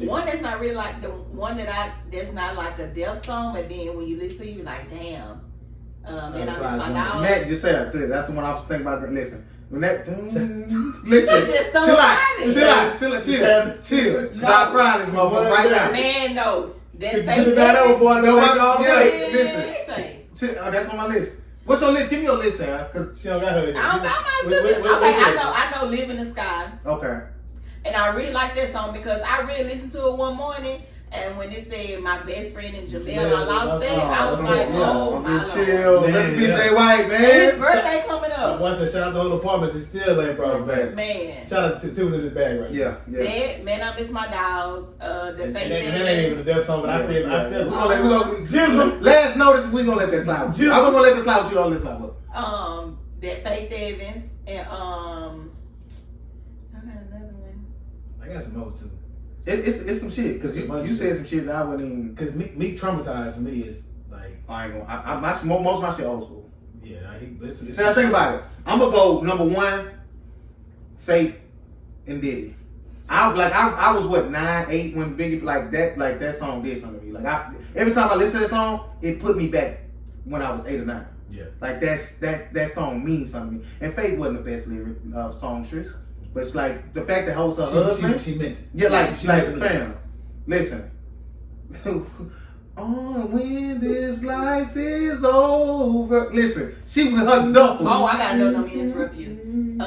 One that's not really like the one that's not like a death song, but then when you listen to it, you're like, damn. And I miss my dog. Matt, just say it. That's the one I was thinking about. Listen. When that listen, chill. Cause I cry this motherfucker right now. Man, no. That's Listen. That's on my list. What's your list? Give me your list, Sarah. Cause she don't got her. I know Live in the Sky. Okay. And I really like that song because I really listened to it one morning. And when it said my best friend in Jamel, I lost that. I was like, oh my Lord. Chill. Let's be Jay White, man. And his birthday coming up. Once I shout out to all the apartments, he still ain't brought it back. Man. Shout out to Tim in his bag right now. Yeah. That, Man, I Miss My Dogs. The Faith That ain't even a death song, but I feel. We gonna Jizzle. Last notice, we gonna let that slide. I'm gonna let that slide with you on this level. That Faith Evans and I got another one. I got some more too. It's some shit because you said some shit that I wouldn't even. Because Meek Traumatized for me is like I ain't gonna. Most of my shit old school. listen. So now think about it. I'm gonna go number one, Faith and Diddy. I was what 9, 8 when Biggie like that song did something to me. Like every time I listen to that song, it put me back when I was 8 or 9. Yeah. Like that song means something to me. And Faith wasn't the best lyric songstress, but it's like the fact that holds her husband. She meant it. Yeah, like She fam. meant it. Listen. Oh, when this life is over. Listen, she was in her duffel. Oh, I gotta know. Don't mean to interrupt you.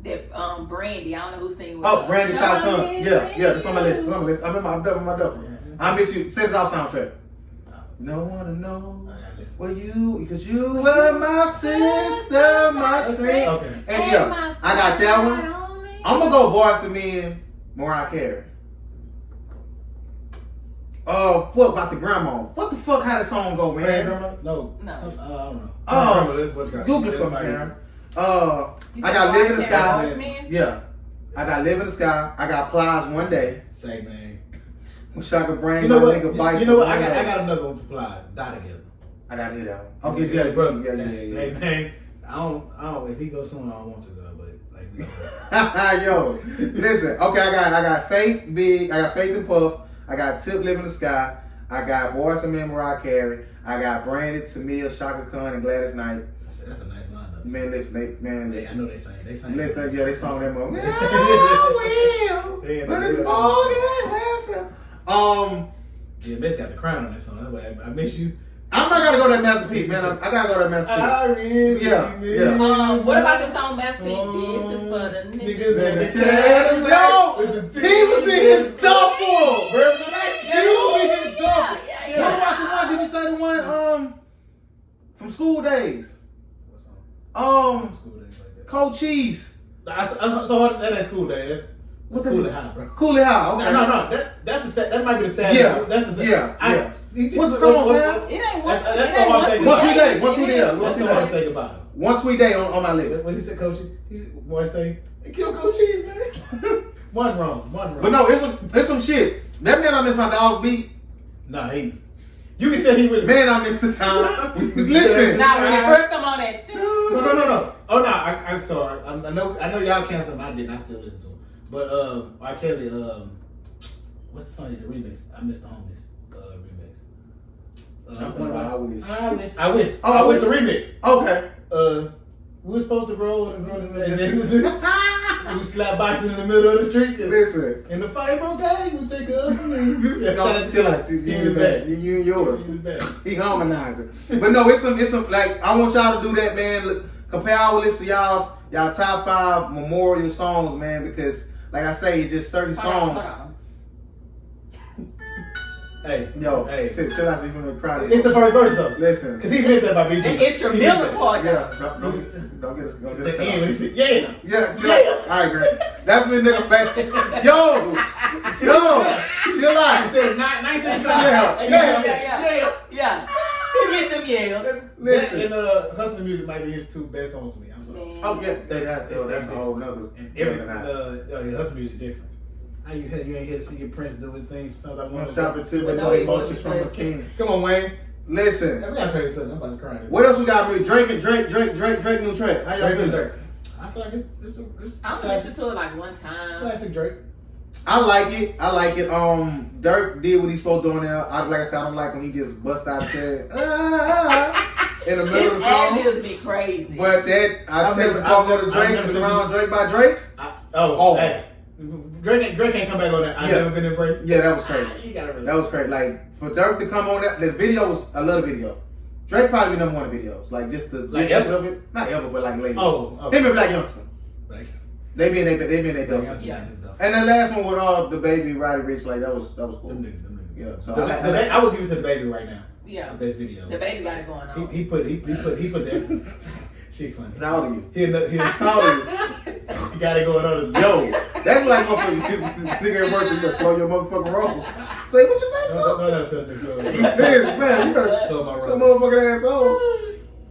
That Brandy. I don't know who singing. Oh, Brandy Shot Khan. Yeah, that's on my list. I remember I'm done with my duffel. I miss you. Set it off soundtrack. No one to know where you, because you were my sister, my strength. Okay. And yeah, I got that one. I'm gonna go Boyz II Men, Mariah Carey. What about the grandma? What the fuck? How that song go, man? Grandma? No. No. I don't know. Oh, That's what you got. Google it for me, Sharon. I You got said Live in the Mariah Sky. Carey, Man? Yeah, I got Live in the Sky. I got Plies One Day. Say, man. Wish I could bring You know my what? nigga bike. You know what? for I one got day. another one for Plies. Die Together. I got to hear that one. Okay, yeah, brother. Yeah. Hey, man. I don't. If he goes soon, I don't want to go. But like, we Yo, listen. Okay, I got Faith Big. I got Faith and Puff. I got Tip Live in the Sky. I got Boyz II Men, Mariah Carey. I got Brandy, Tamia, Shaka Khan, and Gladys Knight. that's a nice lineup. Man, listen. I know they sang. They sang. Listen, yeah, they sung that movie. Yeah, But it's yeah. more than half. Yeah, Miss got the crown on that song. That's why I miss you. I'm not gonna go to that Master P, man. I gotta go to that Master P. I really Yeah. What about the song Master P? This is for the Niggas niggas. in the Cadillac Cadillac with with the He was in his duffel. Verbs of life. He was in his duffel. Yeah. What about the one? Did you say the one from School Days? School days like that. Cold Cheese. So that ain't School Day. That's What Cool the It High, bro. Cool It High. Okay. No. That's the sad. That might be the sad. Yeah. That's the sad. Yeah. What's the song, man? It ain't one. That's the hard thing. One Sweet Day. One Sweet Day. That's the hard to say goodbye. One Sweet Day on my list. When he said Coach, he say, "Hey, kill Coach Cheese, man." One wrong. But no, it's some shit. That man, I miss my dog beat. Nah, you can tell he really. Man, I miss the time. Listen. Now when it first come on that. No. Oh no, I'm sorry. I know y'all canceled him. I didn't. I still listen to him. But R. Kelly, what's the song? The remix. I missed the homies remix. I wish. Oh, I wish the remix. Okay. We were supposed to roll and then we slap boxing in the middle of the street. Listen. And the fight broke out. You take it up from me. Chill out. You and back. You and yours. He harmonizing. But no, it's some like I want y'all to do that, man. Look, compare our list to y'all top 5 memorial songs, man, because like I say, it's just certain songs. Hold on. Hey, Hey, chill out. So you from the crowd. it's the first verse though. Listen. Because he meant that by BG. The instrumental part. Yeah. Don't get us. The end when he said, yeah. Yeah, chill out. I agree. That's when nigga back. Yo, chill out. He said 19 times. Yeah. He meant them yells. Listen. And Hustling Music might be his 2 best songs to me. I'm sorry. Man. Oh yeah, that's a whole nother. And every Hustling Music different. How you ain't here to see your Prince do his thing. Sometimes I want I'm to shopping too, but no no emotions emotions from a king. Come on, Wayne. Listen, We gotta tell you something. I'm about to cry. what else we got? Me Drake new track. How y'all Drake and feeling? Dirk. I feel like it's I only listened to it like one time. classic Drake. I like it. Dirk did what he's supposed to do on there. Like I said, I don't like when he just bust out saying in the middle of His the song. ad-libs be crazy. But that I take the part of the Drake I've is never around Drake by Drake's. Hey. Drake ain't come back on that. I've never been embraced. Yeah, that was crazy. You gotta really. That was crazy. Like for Dirk to come on that, the video was I love the video. Drake probably be number 1 videos. Like just the Like videos ever? of it. Not ever, but like lately. Oh. Him and Black Youngster. Like, They be in their Black duffels. Youngster got his stuff. And the last one with all the baby Roddy Rich, like that was cool. Them niggas. Yeah. So I would give it to the baby right now. Yeah. The best video. The baby got it going on. He put that. She funny. How old are you? He How old are you? got it going on. Yo, that's like motherfucker nigga at work, you gotta slow your motherfucking roll. Say what you say, No, slow? no, something. Serious, man, you better Slow my slow roll. motherfucking ass on.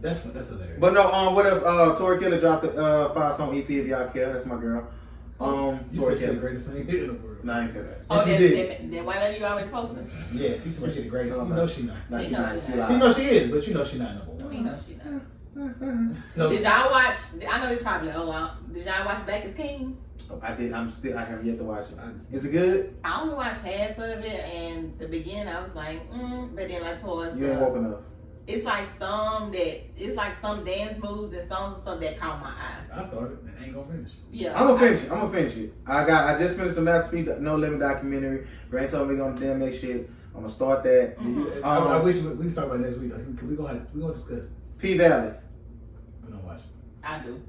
That's hilarious. But no, what else? Tori Kelly dropped the 5-song EP if y'all care. That's my girl. You Tori said she the Kelly. greatest thing in the world. Nah, I ain't said that. Oh, she then, did. then why let you always post them? Yeah, she said she the greatest. No, You no. know she not. Nah, she You know not. she She not. She lied. know she is, but you know she not number We one. know she not. No. Did y'all watch? I know this probably did y'all watch Black is King? I did. I have yet to watch it. Is it good? I only watched half of it, and the beginning I was like, but then like towards You ain't woken up. it's like some dance moves and songs and stuff that caught my eye. I started and ain't gonna finish. Yeah, I'm gonna finish it. I just finished the Master No Limit documentary. Grant told me gonna damn make shit. I'm gonna start that. I wish we can talk about it next week. We gonna discuss. P Valley. We don't watch it. I do.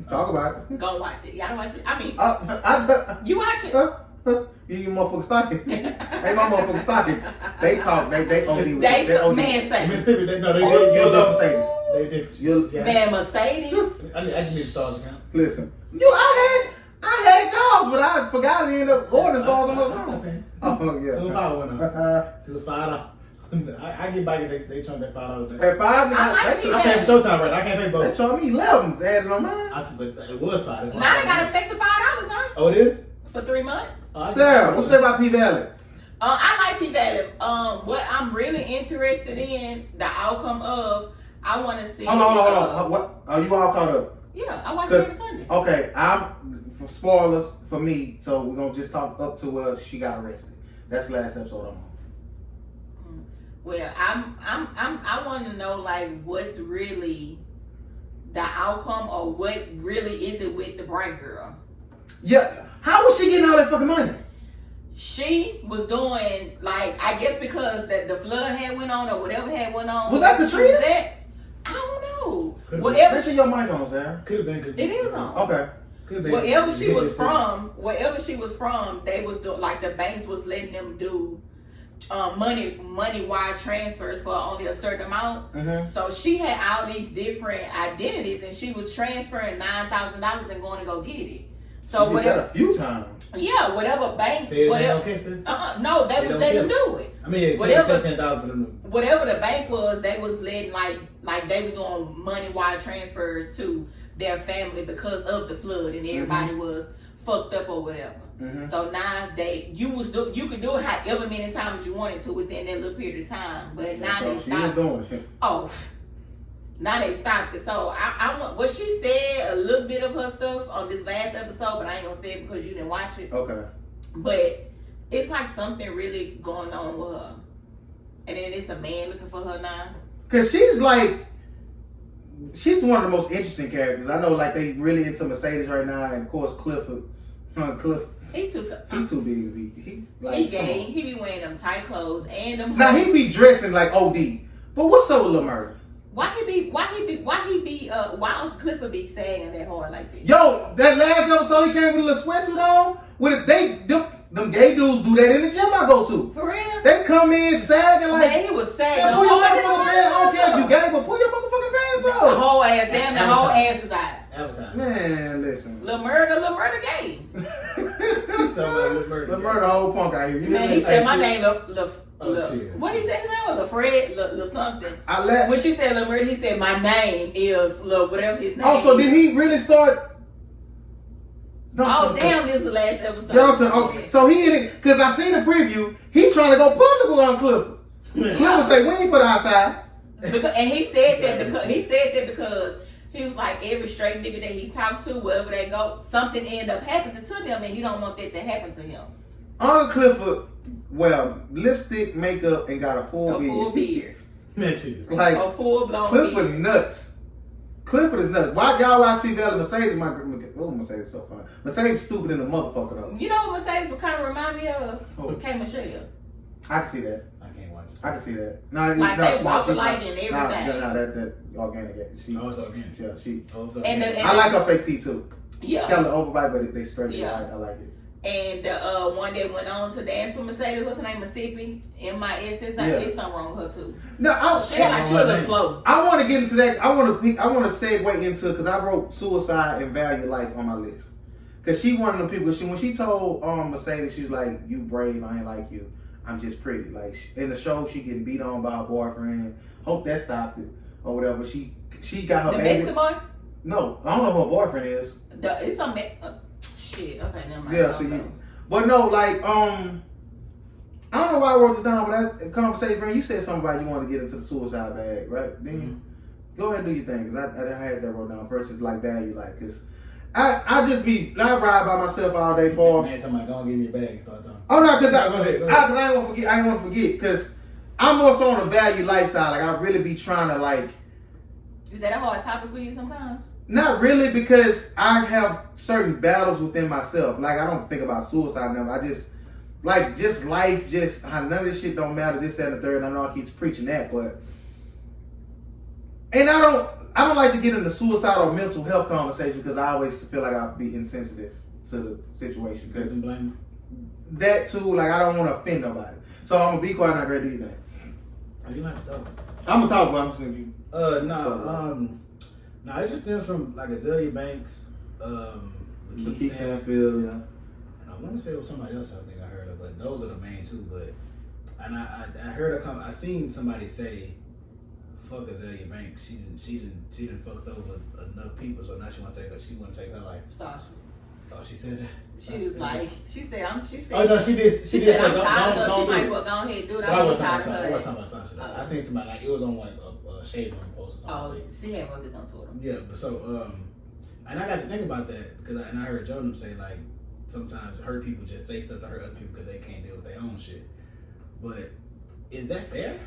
Talk about it. Go watch it. Y'all watch it. I mean, I you watch it. You motherfucking stockings. Hey, my motherfucking stockings. They talk. They OD. Man say. Mississippi, You love Mercedes. They different. You- Man Mercedes. I just need stars account. Listen. I had jobs, but I forgot to end up ordering stars on my Stop phone. paying. Oh yeah. So the power went up. It was $5. I get back and they charge that $5. At 5, I like they I pay for Showtime right now. I can't pay they both. charge me 11. They added on mine. But it was $5. That's why Now I they got a fix of $5 now Oh, it is? for 3 months. Oh, I Sarah, what you say about P Valley? I like P Valley. What I'm really interested in the outcome of. I want to see. Hold on. What? Are you all caught up? Yeah, I watched it every Sunday. Okay, for spoilers for me, so we're gonna just talk up to where she got arrested. That's the last episode I'm on. Well, I want to know like what's really the outcome or what really is it with the bright girl. Yeah, how was she getting all that fucking money? She was doing like I guess because that the flood had went on or whatever had went on. Was that Katrina? I don't know. Could've Whatever Make sure your mic on, Sarah. Could have been because it is on. Okay. Could have been. Wherever she was from, they was doing like the banks was letting them do money wire transfers for only a certain amount. Mm-hmm. So she had all these different identities, and she was transferring $9,000 and going to go get it. So she did that a few times. Yeah, whatever bank, Feds ain't whatever. okay still? No, they was don't letting them care. do it. I mean, Whatever. $10,000 for them. Whatever the bank was, they was letting like they was doing money wire transfers to their family because of the flood, and everybody was fucked up or whatever. Mm-hmm. So now you could do it however many times you wanted to within that little period of time, but now they she was stopped. doing it. Oh, now they stopped it. So I want what she said a little bit of her stuff on this last episode, but I ain't gonna say it because you didn't watch it. Okay. But it's like something really going on with her, and then it's a man looking for her now. Cause she's one of the most interesting characters. I know, like they really into Mercedes right now, and of course Clifford. He too big to be. He gay. He be wearing them tight clothes and them. Now he be dressing like OD. But what's up with Lil Murder? Why Uncle Clifford be sagging that hard like this? Yo, that last episode he came with a little sweatsuit on. Them gay dudes do that in the gym I go to. For real? They come in sagging like. Man, he was sagging. Yeah, pull your motherfucking pants. I don't care if you gay, but pull your motherfucking pants The up. whole ass, damn, the whole ass was out. Advertising. Man, listen. Lil Murder gay. Lil Murder, whole punk out here. You Man, hear he me? said my name, chill. what he said his name was? Lil something. I let. When she said Lil Murder, he said my name is Lil whatever his name Oh, so is. did he really start? Oh, damn, this was the last episode. Johnson, okay. So he in it, because I seen the preview, he trying to go public on Clifford. Clifford say, we ain't for the outside. And he said that because he was like every straight nigga that he talked to, wherever they go, something end up happening to them, and he don't want that to happen to him. Uncle Clifford, well, lipstick, makeup, and got a full beard. Man, too. Like, A full blown Clifford beard. nuts. Clifford is nuts. Why y'all watch people at Mercedes? Mercedes is so fun. Mercedes stupid in the motherfucker though. You know what Mercedes would kind of remind me of? Oh. K. Michelle. I can see that. I can't watch it. I can see that. No, Like they walk she- alike and everything. No, that organic. She, Oh, it's organic. yeah, she. Oh, it's And organic. I like her fake teeth too. Yeah. Got a little overbite, but they straight. Yeah. I like it. And one that went on to dance with Mercedes, what's her name? Mississippi. M-I-S-S. Yeah. There's something wrong with her too. No, She a little slow. I want to get into that. I want to segue into because I wrote suicide and value life on my list. Cause she one of them people. When she told Mercedes, she was like, "You brave, I ain't like you. I'm just pretty." Like in the show, she getting beat on by her boyfriend. Hope that stopped it or whatever. She got her The baby. Mexican boy? No, I don't know who her boyfriend is. It's some shit. Okay, never mind. Yeah, see, but no, like I don't know why I wrote this down, but that conversation, you said something about you want to get into the suicide bag, right? Didn't you? Go ahead and do your thing, because I had that wrote down. First is like value life, because I ride by myself all day, Paul. Man, talking about, go and give me a bag and start talking. Oh no, because Go ahead. I ain't want to forget, because I'm also on the value lifestyle. Like, I really be trying to, like. Is that a hard topic for you sometimes? Not really, because I have certain battles within myself. Like, I don't think about suicide now. I just, like, just life, just how none of this shit don't matter, this, that, and the third. I know I keep preaching that, but. And I don't like to get into suicide or mental health conversation, because I always feel like I'll be insensitive to the situation. Because blame. that too, like, I don't want to offend nobody. So I'm going to be quiet and not ready to do anything. Oh, you like to talk? I'm going to talk, but I'm just going to be. No, it just stems from like Azealia Banks, Lakeith Stanfield, yeah. And I want to say it was somebody else I think I heard of, but those are the main two. But and I heard I seen somebody say, "Fuck Azealia Banks. She didn't fucked over enough people, so now she want to take her life." Sasha. Oh, she said that. She was like, she said. Oh no, she did. She did say, I'm tired of her. She don't might do it. well go ahead and do it. I I'm wasn't tired talking of about her. Sasha. Though. Oh. I seen somebody like it was on like a Shade Room post or something. Oh, she had wrote this on Twitter. Yeah, but so and I got to think about that because I heard Jordan say like sometimes hurt people just say stuff to hurt other people because they can't deal with their own shit. But is that fair?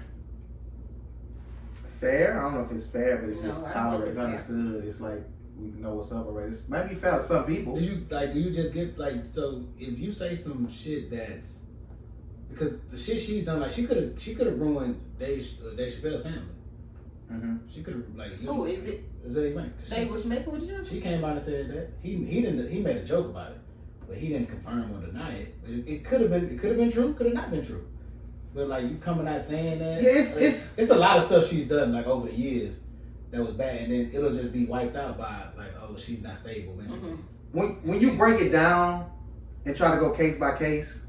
Fair? I don't know if it's fair, but it's No, just I don't tolerated, think it's it's fair. understood. It's like, we know what's up already. It's maybe fair to some people. Do you just get like, so if you say some shit that's because the shit she's done, like she could have ruined Dave Chappelle's family. Mm-hmm. She could have like Who is it? Azealia Banks. They was messing with you? She came out and said that he made a joke about it, but he didn't confirm or deny it. But it could have been true, could have not been true. But like you coming out saying that, Yeah, it's a lot of stuff she's done like over the years that was bad, and then it'll just be wiped out by like, oh, she's not stable mentally. Mm-hmm. when you break it down and try to go case by case,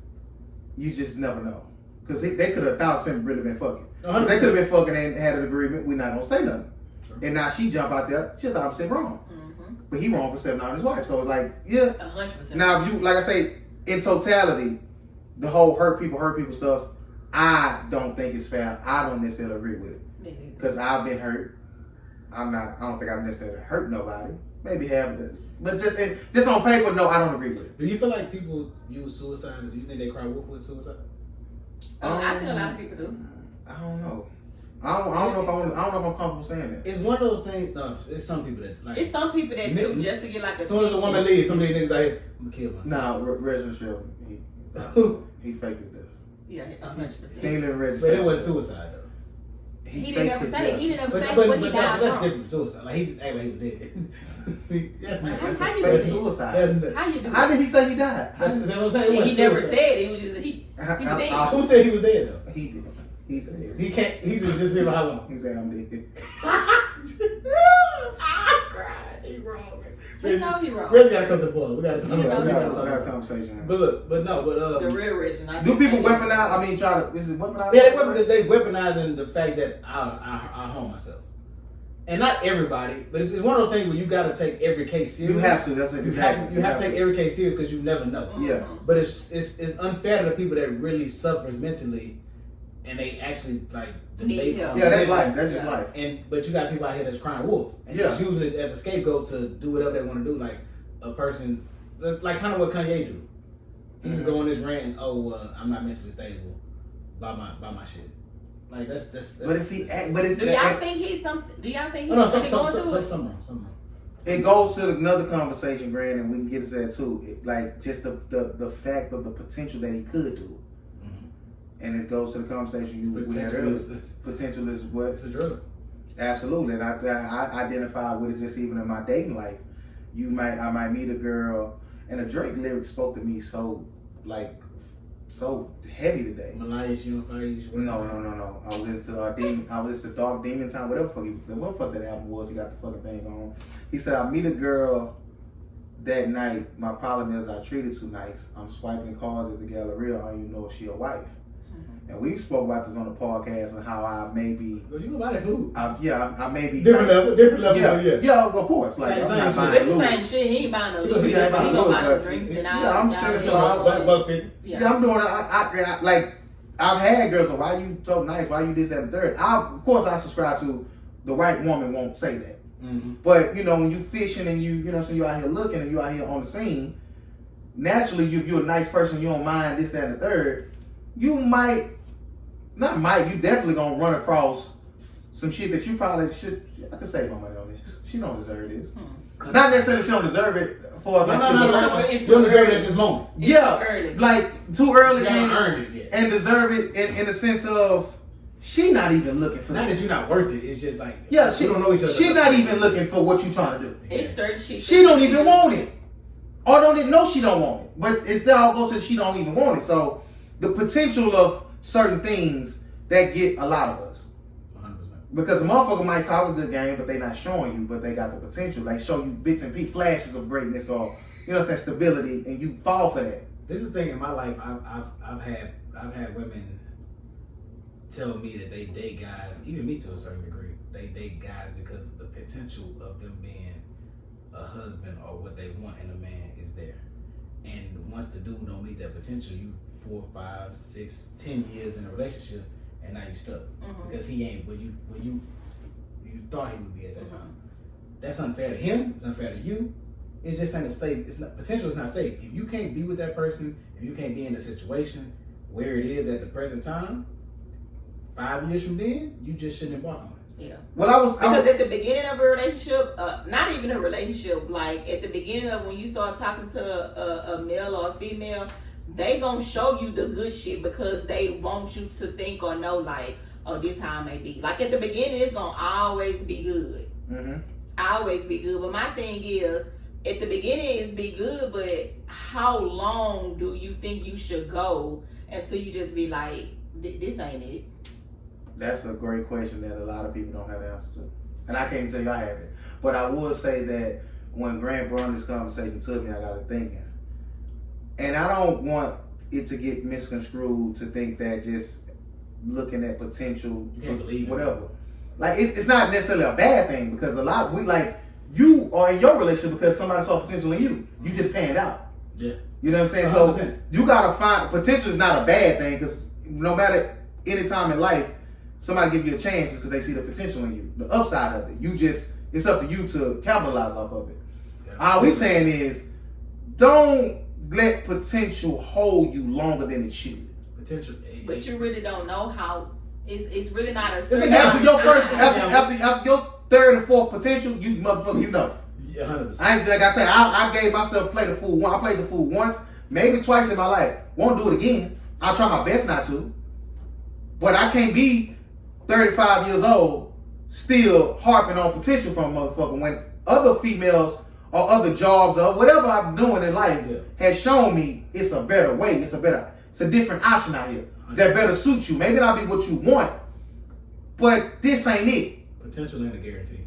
you just never know. Because they could have 1,000% really been fucking. 100%. They could have been fucking and had an agreement. We're not gonna say nothing. Sure. And now she jump out there. She's 1,000% wrong. Mm-hmm. But he wrong for stepping out on his wife. So it's like, yeah. 100%. Now you, like I say, in totality, the whole hurt people stuff, I don't think it's fair. I don't necessarily agree with it. Maybe. Because I've been hurt. I don't think I've necessarily hurt nobody. Maybe have, but just on paper, no, I don't agree with it. Do you feel like people use suicide? Do you think they cry wolf with suicide? I think a lot of people do. I don't know. I don't know if I'm comfortable saying that. It's one of those things. No, it's some people that like. It's some people that do just to get like a. As soon as a woman leaves, some of these niggas out here, I'm gonna kill myself. Nah, Reginald Shelton, he faked his death. Yeah, He 100%. ain't living Reginald. But it wasn't suicide though. He didn't ever say. He didn't ever But, say but, what he but died that's from. different from suicide. Like he just acted like he was dead. That's How you Fake do suicide. How you do How that? did he say he died? That's what I'm saying. It He wasn't never suicide. said it. He was just he dead. Who said he was dead though? He did. He did. He can't. He's just been for how long? He said I'm dead. I cried. He wrong. He know he wrong. Really gotta come to the point. We gotta talk. You We know, We gotta got talk. a conversation. Man. But look, The real Reginald. Do people weaponize? I mean, try to. Is it weaponize? Yeah, they weaponizing the fact that I harm myself, and not everybody, but it's one of those things where you got to take every case serious. You have to. That's what You have to take every case serious because you never know. Yeah. But it's unfair to the people that really suffers mentally, and they actually like debate. help. Yeah, that's life. That's just life. But you got people out here that's crying wolf and just using it as a scapegoat to do whatever they want to do. Like a person, like kind of what Kanye do. He's just going this rant. I'm not mentally stable by my shit. Like that's. But if he, but it's. Do y'all think he's something? Do y'all think he's No, something going through it? something wrong. It goes to another conversation, Brandon, and we can get into that too. Like just the fact of the potential that he could do, and it goes to the conversation we had earlier. Potential is what? It's a drug. Absolutely, and I identify with it just even in my dating life. I might meet a girl, and a Drake lyric spoke to me so heavy today. Malaya, she on fire. No. I was listening to Dog Demon Time, whatever the fuck that album was. He got the fucking thing on. He said, I meet a girl that night. My problem is I treat her too nice. I'm swiping cars at the Galleria. I don't even know if she a wife. And we spoke about this on the podcast and how I maybe. Well, you can buy that food. I maybe. Different level. Yeah, of course. Like, Same I'm not shit. buying It's the Louis. same shit. He ain't buying no Yeah, Louis. He he ain't buying gonna Louis, buy the but drinks and yeah, all. I'm y'all serious know. about Buck 50. Yeah, I'm doing it. I like. I've had girls. So why you so nice? Why you this that and third? Of course I subscribe to The right woman won't say that. Mm-hmm. But you know, when you fishing and you out here looking and you out here on the scene, naturally, if you're a nice person, you don't mind this, that, and the third, you definitely gonna run across some shit that you probably should. I could save my money on this. She don't deserve this. Not necessarily she don't deserve it. For us, You don't deserve it at this moment. Early. like too early You haven't earned it yet. and deserve it in the sense of she not even looking for Not that this. you're not worth it. It's just like She don't know each other. She not even looking for what you trying to do. It's certain shit. She don't even want it. Or don't even know she don't want it. But it's that all goes to she don't even want it. So the potential of certain things that get a lot of us. 100%. Because a motherfucker might talk a good game, but they not showing you, but they got the potential. They show you bits and pieces, flashes of greatness or stability, and you fall for that. This is the thing in my life. I've had women tell me that they date guys, even me to a certain degree. They date guys because of the potential of them being a husband or what they want in a man is there. And once the dude don't meet that potential, you 4, 5, 6, 10 years in a relationship, and now you stuck because he ain't what you thought he would be at that time. That's unfair to him. It's unfair to you. It's just ain't safe. It's not potential. Is not safe. If you can't be with that person, if you can't be in the situation where it is at the present time, 5 years from then, you just shouldn't embark on it. Yeah. Well, Because at the beginning of a relationship, not even a relationship, like at the beginning of when you start talking to a male or a female, they gonna show you the good shit because they want you to think or know like, oh, this how it may be. Like at the beginning, it's gonna always be good. Always be good. But my thing is, at the beginning, it's be good, but how long do you think you should go until you just be like, this ain't it? That's a great question that a lot of people don't have the answer to. And I can't say I have it. But I would say that when Grant brought this conversation to me, I got to thinking. And I don't want it to get misconstrued to think that just looking at potential, You can't believe whatever. Like, it's not necessarily a bad thing because you are in your relationship because somebody saw potential in you. You just panned out. Yeah. You know what I'm saying? 100%. So you got to find, potential is not a bad thing because no matter any time in life, somebody give you a chance because they see the potential in you. The upside of it. It's up to you to capitalize off of it. All we saying is, don't let potential hold you longer than it should. Potential. But you really don't know how. It's really not a. After your after your third and fourth potential, you motherfucker, you know. Yeah, 100%. Like I said, I gave myself play the fool. I played the fool once, maybe twice in my life. Won't do it again. I'll try my best not to. But I can't be 35 years old still harping on potential from a motherfucker when other females or other jobs or whatever I'm doing in life has shown me it's a better way. It's a different option out here that better suits you. Maybe not be what you want, but this ain't it. Potential ain't a guarantee.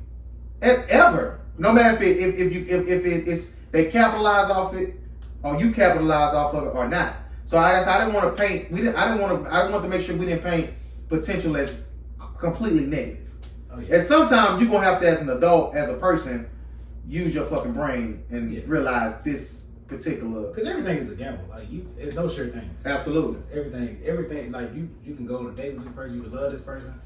Ever. No matter if it's they capitalize off it or you capitalize off of it or not. So I didn't want to paint. I want to make sure we didn't paint potential as completely negative. Oh, yeah. And sometimes you're gonna have to, as an adult, as a person, use your fucking brain and realize this particular. Because everything is a gamble. Like there's no sure things. Absolutely. Everything. Like you can go on a date with this person. You can love this person.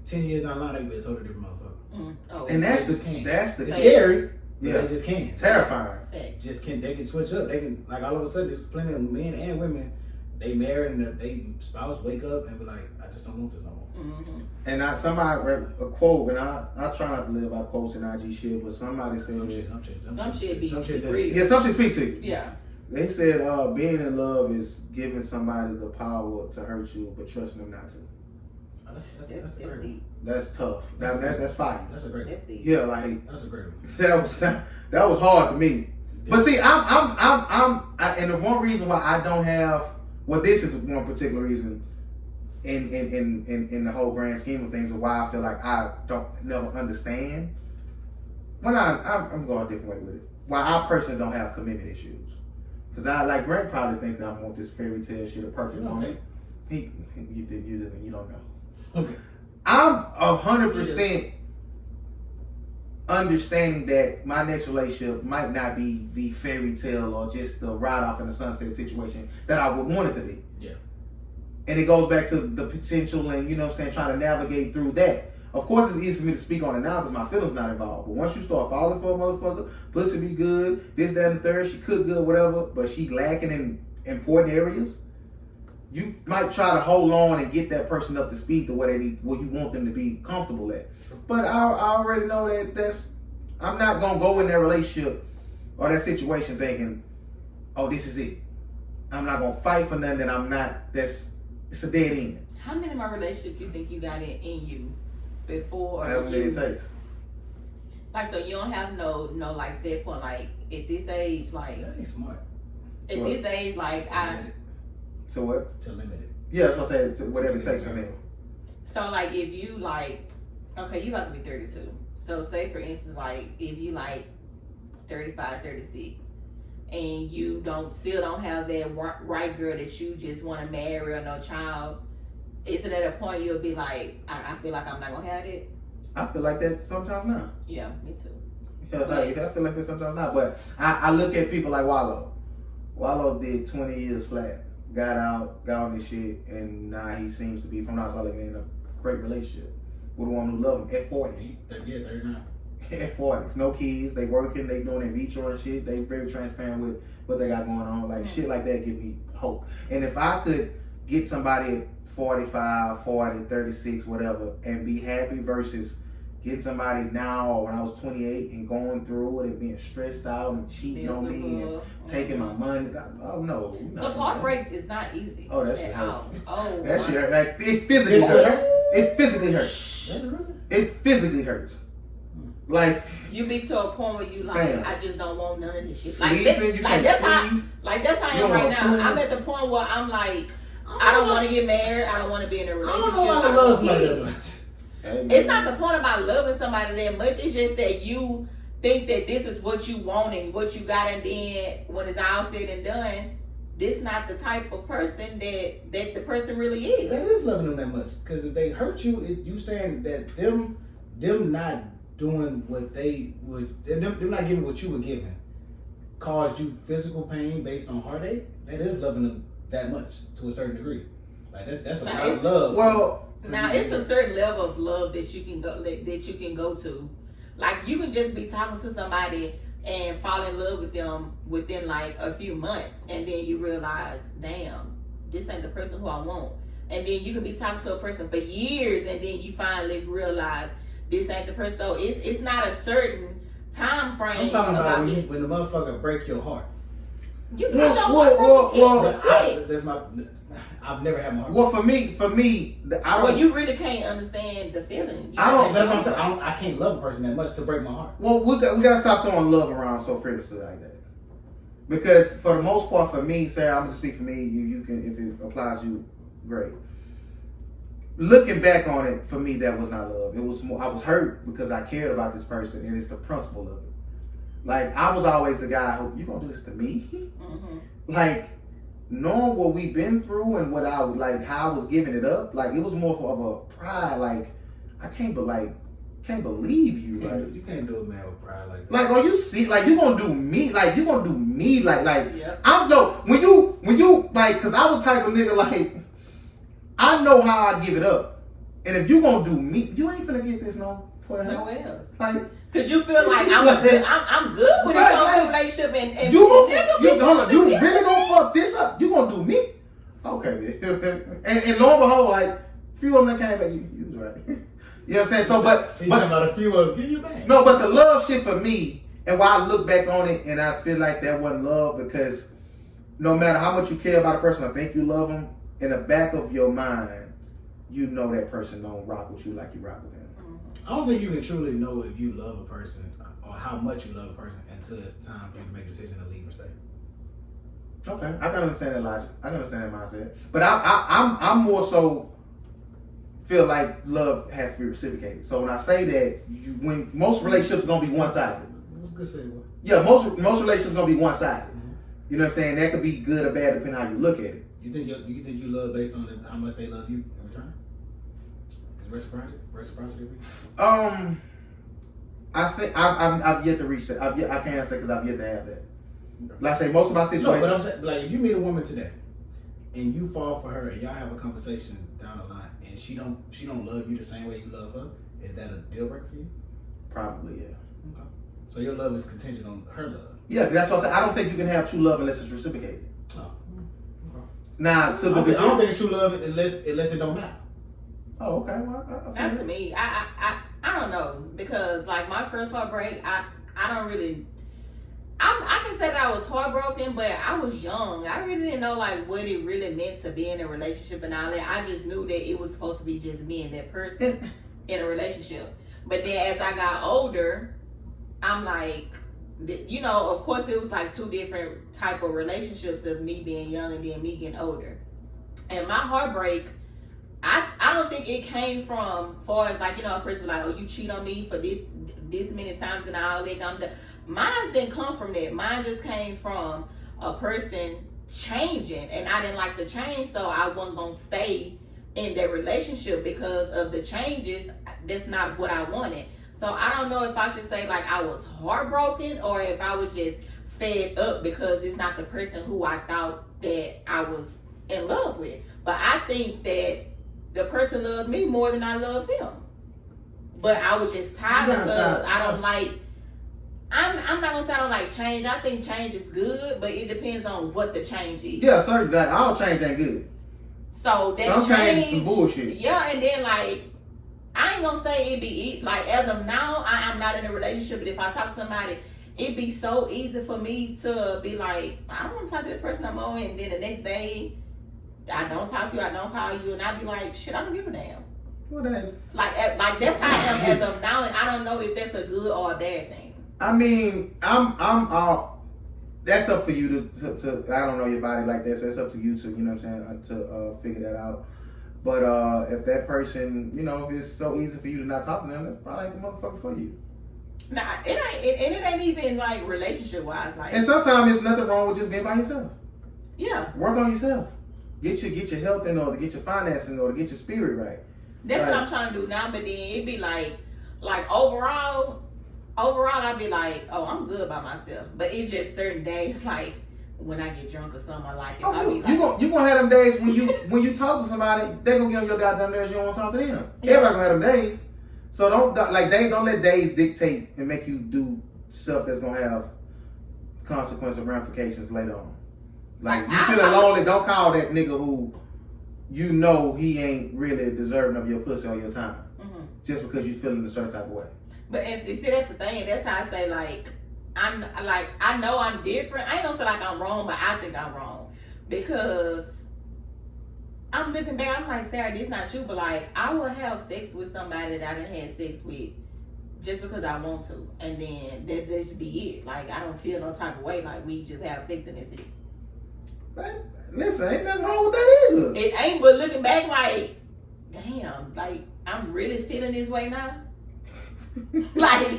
10 years down the line, they can be a totally different motherfucker. Oh, And that's just the can't. that's the It's scary. But Yeah. they just can't. terrifying. Just can't. They can switch up. They can all of a sudden. There's plenty of men and women. They married and they spouse wake up and be like, I just don't want this no more. And somebody read a quote, and I try not to live by quotes and IG shit, but somebody said Some shit be that- real. yeah, some shit speak to you. Yeah. They said being in love is giving somebody the power to hurt you, but trusting them not to. That's a great one. deep. That's tough. That's fire. That's a great one. That's deep. Yeah, like That's a great one. that was hard to me. But see, and the one reason why I don't have, well, this is one particular reason in the whole grand scheme of things, of why I feel like I don't never understand. Well, I'm going a different way with it. Why I personally don't have commitment issues, because I like Grant probably think that I want this fairy tale shit, a perfect woman. You don't know. Okay. I'm 100% understanding that my next relationship might not be the fairy tale or just the ride off in the sunset situation that I would want it to be. Yeah. And it goes back to the potential and, you know what I'm saying, trying to navigate through that. Of course, it's easy for me to speak on it now because my feelings not involved. But once you start falling for a motherfucker, pussy be good, this, that, and the third, she cook good, whatever, but she lacking in important areas, you might try to hold on and get that person up to speed to where you want them to be comfortable at. But I already know I'm not gonna go in that relationship or that situation thinking, oh, this is it. I'm not gonna fight for nothing it's a dead end. How many more relationships you think you got in you before? However many it takes. Like, so you don't have no like set point, like at this age, like That ain't smart. at What? this age, like So what? To limit it. Yeah, that's what I said. Whatever it takes for me. so like if you like, okay, you have to be 32. So say for instance, like if you like 35, 36, and you still don't have that right girl that you just want to marry or no child, is it at a point you'll be like, I feel like I'm not gonna have it? I feel like that sometimes now. Yeah, me too. Yeah, I feel like that sometimes now. But I look at people like Wallow. Wallow did 20 years flat. Got out, got on this shit, and now he seems to be, from outside looking in, a great relationship with a woman who loves him at 40. Yeah, 39. At 40s. No kids, they working, they doing in vitro and shit. They very transparent with what they got going on. Like shit like that give me hope. And if I could get somebody at 45, 40, 36, whatever, and be happy versus getting somebody now or when I was 28 and going through it and being stressed out and cheating on me and taking my money. Oh no. Because heartbreaks is not easy. Oh, that shit at hurt. all. Oh, That my- shit hurt. Like, it physically hurts. It physically hurts. That really? It physically hurts. Like, you be to a point where you like, Fam. I just don't want none of this shit. sleeping, you like can't that's how, sleep. like that's how I You am don't right want now. food. I'm at the point where I'm like, I don't want to get married. I don't want to be in a I relationship. don't know why I don't love want somebody that kids. much. Hey, It's man. not the point about loving somebody that much. It's just that you think that this is what you want and what you got, and then when it's all said and done, this not the type of person that the person really is. That is loving them that much. Because if they hurt you, you saying that them not doing what they would, them not giving what you were given, caused you physical pain based on heartache. That is loving them that much to a certain degree. Like that's a Now, lot of it's- love. Well, Now it's a certain level of love that you can go to. Like you can just be talking to somebody and fall in love with them within like a few months, and then you realize, damn, this ain't the person who I want. And then you can be talking to a person for years, and then you finally realize this ain't the person. So it's not a certain time frame. I'm talking about when, it. when the motherfucker break your heart. You Well, get your well, heart well, broken. It's quick. I've never had my heart. well, for me, I Well, don't. you really can't understand the feeling. I don't- That's what I'm saying. I can't love a person that much to break my heart. Well, we gotta stop throwing love around so frivolously like that. Because for the most part, for me, Sarah, I'm gonna speak for me. You can, if it applies to you, great. Looking back on it, for me, that was not love. It was more. I was hurt because I cared about this person, and it's the principle of it. Like I was always the guy who, you gonna do this to me? Mm-hmm. Like knowing what we've been through and what I like, how I was giving it up. Like it was more of a pride. Like I can't believe you. Like You can't do a man with pride like that. Like, are you see? Like, you gonna do me? Like, you gonna do me? Like, Yep. I'm no. When you like, cause I was the type of nigga like, I know how I give it up, and if you gonna do me, you ain't finna get this no. Nowhere else. Like, Cause you feel like I'm good with Right, this right. relationship and you you really gonna fuck this up? You gonna do me? Okay, man. and lo and behold, like, few of them that came back, you was right. You know what I'm saying? So, but He's talking about a few of them. Give you back. no, but the love shit for me, and why I look back on it and I feel like that wasn't love, because no matter how much you care about a person or think you love them, in the back of your mind, you know that person don't rock with you like you rock with them. I don't think you can truly know if you love a person or how much you love a person until it's time for you to make a decision to leave or stay. Okay, I can understand that logic. I can understand that mindset. But I'm more so feel like love has to be reciprocated. So when I say that, when most relationships are gonna be one sided. That's a good segue. Yeah, most relationships gonna be one sided. You know what I'm saying? That could be good or bad depending on how you look at it. You think you love based on how much they love you in return? Is reciprocity real? I think I've yet to reach that. I can't answer because I've yet to have that. Like I say, most of my situations. No, but I'm saying, like, if you meet a woman today and you fall for her and y'all have a conversation down the line and she don't love you the same way you love her, is that a deal breaker for you? Probably, yeah. Okay. So your love is contingent on her love. Yeah, that's what I said. I don't think you can have true love unless it's reciprocated. Oh. Okay. Now, to the I don't think it's true love unless it don't matter. Oh, okay. Well, I Not to me. I don't know, because like my first heartbreak, I don't really. I can say that I was heartbroken, but I was young. I really didn't know like what it really meant to be in a relationship and all that. I just knew that it was supposed to be just me and that person in a relationship. But then as I got older, I'm like, you know, of course it was like two different type of relationships of me being young and then me getting older. And my heartbreak, I don't think it came from far as like, you know, a person like, oh, you cheat on me for this many times and all that. Mine didn't come from that. Mine just came from a person changing, and I didn't like the change, so I wasn't gonna stay in that relationship because of the changes. That's not what I wanted. So I don't know if I should say like I was heartbroken or if I was just fed up because it's not the person who I thought that I was in love with. But I think that the person loved me more than I loved him. But I was just tired because I don't like. I'm not gonna say I don't like change. I think change is good, but it depends on what the change is. Yeah, certainly. All change ain't good. So that some change is some bullshit. Yeah, and then like I ain't gonna say it be like as of now I'm not in a relationship, but if I talk to somebody, it'd be so easy for me to be like, I don't want to talk to this person no more, and then the next day I don't talk to you, I don't call you, and I'd be like, shit, I don't give a damn. Well, then, like that's how I am as of now, and I don't know if that's a good or a bad thing. I mean, that's up for you to I don't know your body like that, so it's up to you to, you know what I'm saying, to figure that out. But if that person, you know, if it's so easy for you to not talk to them, that's probably like the motherfucker for you. Nah, it ain't even like relationship wise, like. And sometimes there's nothing wrong with just being by yourself. Yeah. Work on yourself. Get your health in order, get your finances in order, get your spirit right. That's what I'm trying to do now, but then it'd be like overall I'd be like, oh, I'm good by myself. But it's just certain days, like when I get drunk or something, I like it. Oh, I be like, you gonna have them days when you talk to somebody, they gonna get on your goddamn nerves. You don't want to talk to them. Yeah. Everybody gonna have them days. So don't let days dictate and make you do stuff that's gonna have consequences or ramifications later on. Like you feeling lonely, don't call that nigga who you know he ain't really deserving of your pussy or your time, just because you feeling a certain type of way. But you see, that's the thing. That's how I say like I know I'm different. I ain't gonna say like I'm wrong, but I think I'm wrong because I'm looking back. I'm like, Sarah, this not you, but like I will have sex with somebody that I done had sex with just because I want to, and then that just be it. Like I don't feel no type of way. Like we just have sex and that's it. But listen, ain't nothing wrong with that either. It ain't, but looking back, like, damn, like I'm really feeling this way now. Like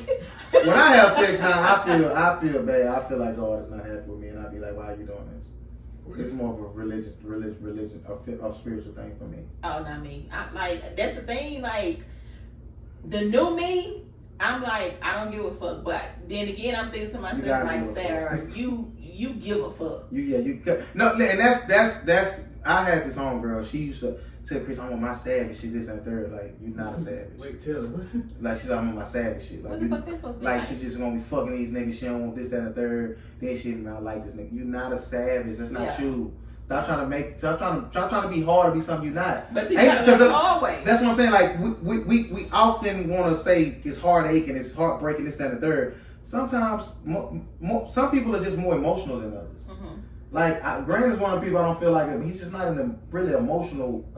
when I have sex now, I feel bad. I feel like God is not happy with me, and I be like, why are you doing this? It's more of a religion, a spiritual thing for me. Oh, not me. Like that's the thing. Like the new me, I'm like I don't give a fuck. But then again, I'm thinking to myself like, Sarah, you give a fuck. No, and that's. I had this homegirl. She used to tell Chris, I'm on my savage shit. This and third. Like you're not a savage. Wait, tell her. Like she's like, I'm on my savage shit. Like what the fuck this supposed to be like she just gonna be fucking these niggas. She don't want this, that, and the third. Then she not like this nigga. You're not a savage. That's not you. Stop trying to be hard to be something you're not. But see, that's the hard way. That's what I'm saying. Like we often want to say it's heartache and it's heartbreaking, this, that, and the third. Sometimes some people are just more emotional than others. Like Grant is one of the people I don't feel like he's just not a really emotional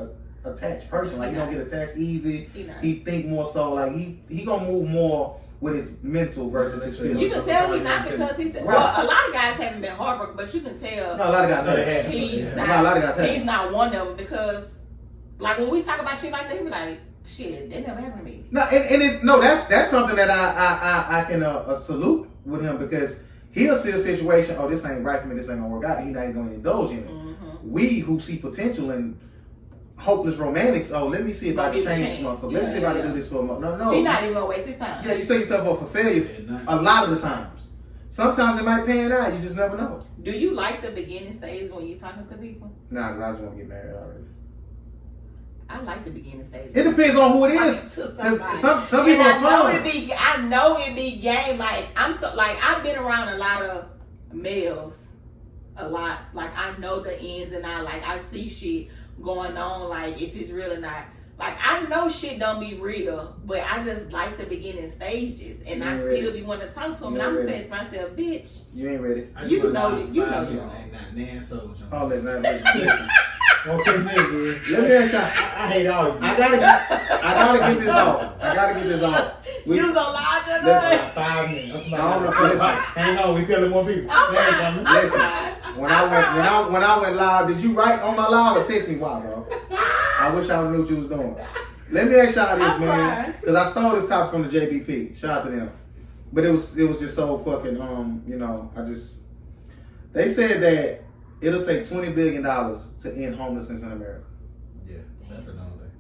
attached person. Like he don't get attached easy. He think more so like he gonna move more with his mental versus his feelings. You can tell he's not because he's well, a lot of guys haven't been heartbroken, but you can tell. No, a lot of guys have. He's not one of them because like when we talk about shit like that, he be like, shit, that never happened to me. No, and it's that's something that I can salute with him because he'll see a situation, oh, this ain't right for me, this ain't gonna work out, and he's not even gonna indulge in it. We who see potential in hopeless romantics, oh, let me see if I can change this motherfucker. Let me see if I can do this for a month. No. He's not even gonna waste his time. Yeah, you set yourself up for failure a lot of the times. Sometimes it might pan out, you just never know. Do you like the beginning stages when you're talking to people? Nah, because I just want to get married already. I like the beginning stage. It depends on who it is. Some people are fun. I know it be game. Like I've been around a lot of males, a lot. Like I know the ins and outs. Like I see shit going on. Like if it's real or not. Like I know shit don't be real, but I just like the beginning stages, and I still be wanting to talk to him. And I'm saying to myself, bitch, you ain't ready. You know it. You know it. Not Nan Soldier. Oh, let's not. Okay, nigga. Let me ask y'all. I hate all of you. I gotta get this off. I gotta get this off. You was on live that night? 5 minutes. Listen. Hang on, we telling more people. Listen. When I went live, did you write on my live or text me why, bro? I wish I knew what you was doing. Let me ask y'all this, man, because I stole this topic from the JBP. Shout out to them. But it was just so fucking they said that it'll take $20 billion to end homelessness in America. Yeah, that's another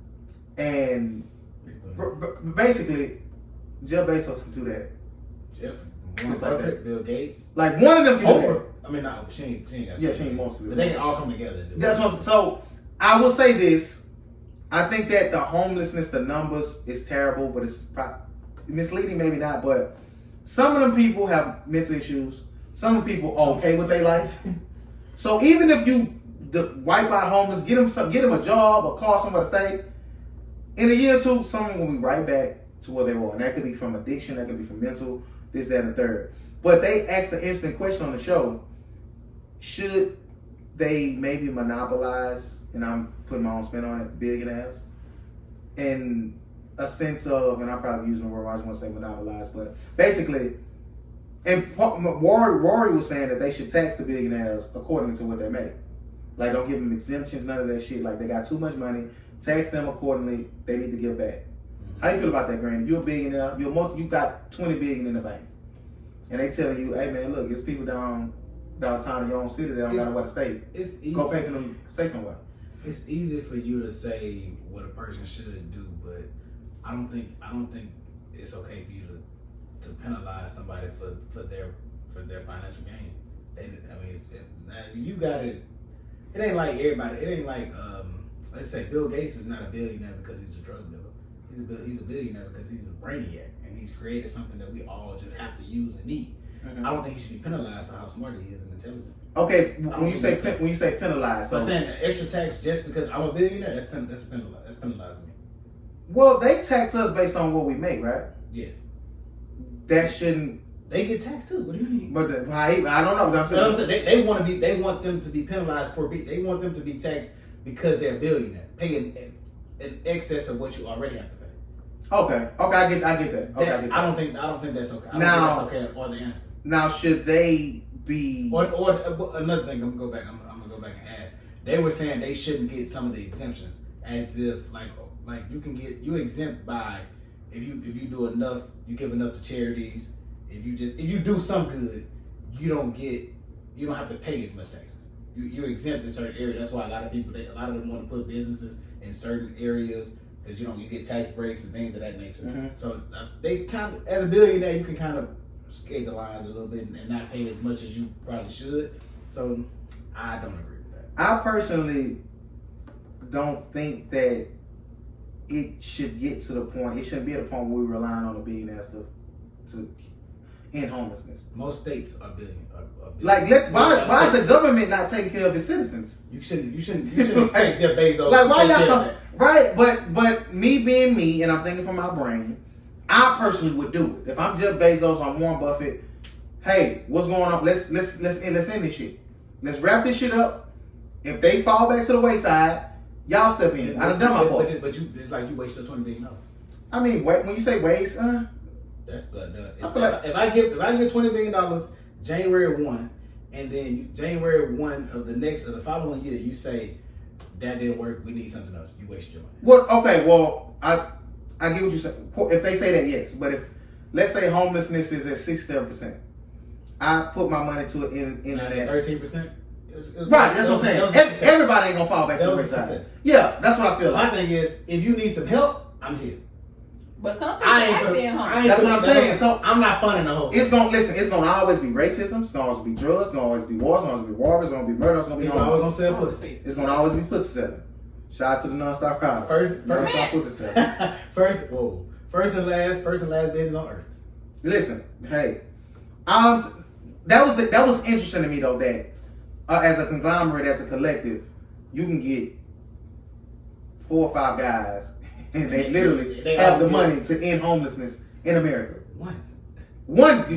And thing. basically, Jeff Bezos can do that. Jeff, Warren Buffett, Bill Gates. Like one of them can do that. I mean, no, she ain't got. Yeah, she ain't most of it. But they can all come together and do That's it. what. So I will say this. I think that the homelessness, the numbers is terrible, but it's misleading, maybe not. But some of them people have mental issues. Some of the people are okay with their life. So even if you wipe out homeless, get them a job, a car, somewhere to stay. In a year or two, someone will be right back to where they were, and that could be from addiction, that could be from mental, this, that, and the third. But they asked the instant question on the show: should they maybe monopolize? And I'm putting my own spin on it, billionaires, in a sense of, and I'm probably using the word, I just want to say monopolize, but basically, and Rory was saying that they should tax the billionaires according to what they make. Like, don't give them exemptions, none of that shit. Like, they got too much money, tax them accordingly, they need to give back. How you feel about that, Granny? You're a billionaire, you got $20 billion in the bank. And they telling you, hey man, look, it's people downtown in your own city that don't got nowhere to stay. It's easy. Go pay for them, stay somewhere. It's easy for you to say what a person should do, but I don't think it's okay for you to penalize somebody for their financial gain. You got it. It ain't like everybody. It ain't like let's say Bill Gates is not a billionaire because he's a drug dealer. He's a billionaire because he's a brainiac and he's created something that we all just have to use and need. Mm-hmm. I don't think he should be penalized for how smart he is and intelligent. Okay, when you say penalized, so I'm saying extra tax just because I'm a billionaire, that's penalizing me. Well, they tax us based on what we make, right? Yes. That shouldn't. They get taxed too. What do you mean? But I don't know. I'm saying they want them to be penalized they want them to be taxed because they're a billionaire, paying in excess of what you already have to pay. Okay, I get that. Okay, I get that. I don't think that's okay. I don't think that's okay. Or the answer. Now, should they be? Or another thing. I'm gonna go back. I'm gonna go back and add. They were saying they shouldn't get some of the exemptions, as if like you exempt by if you do enough, you give enough to charities. If you do some good, you don't have to pay as much taxes. You're exempt in certain areas. That's why a lot of them want to put businesses in certain areas because you get tax breaks and things of that nature. Mm-hmm. So they kind of, as a billionaire, you can kind of skate the lines a little bit and not pay as much as you probably should. So I don't agree with that. I personally don't think that it should get to the point. It shouldn't be at a point where we're relying on the billionaires to end homelessness. Most states are billion. Like, why is the government not taking care of its citizens? You shouldn't expect Jeff Bezos. Like, why y'all? Right, but me being me, and I'm thinking from my brain, I personally would do it. If I'm Jeff Bezos, I'm Warren Buffett. Hey, what's going on? Let's end this shit. Let's wrap this shit up. If they fall back to the wayside, y'all step in. I done done my part. But it's like you wasted $20 billion. I mean, when you say waste, that's good. If I get $20 billion January 1, and then January 1 of the following year, you say that didn't work. We need something else. You wasted your money. Well, okay. Well, I get what you say. If they say that, yes. But if let's say homelessness is at 6-7%, I put my money to it in that 13%. Right. That's what I'm saying. Everybody ain't gonna fall back to the wayside. Yeah, that's what I feel like. My thing is, if you need some help, I'm here. But some people have been home. That's what I'm saying. So I'm not funding the whole thing. It's gonna always be racism. It's gonna always be drugs. It's gonna always be wars. It's gonna always be robbers. It's gonna be murder. It's gonna be always gonna sell pussy. It's gonna always be pussy selling. Shout out to the non-stop crowd. First, non-stop pussy sale. first and last business on earth. Listen, hey, that was interesting to me though that as a conglomerate, as a collective, you can get 4 or 5 guys, and they literally They have all the get- money to end homelessness in America. One.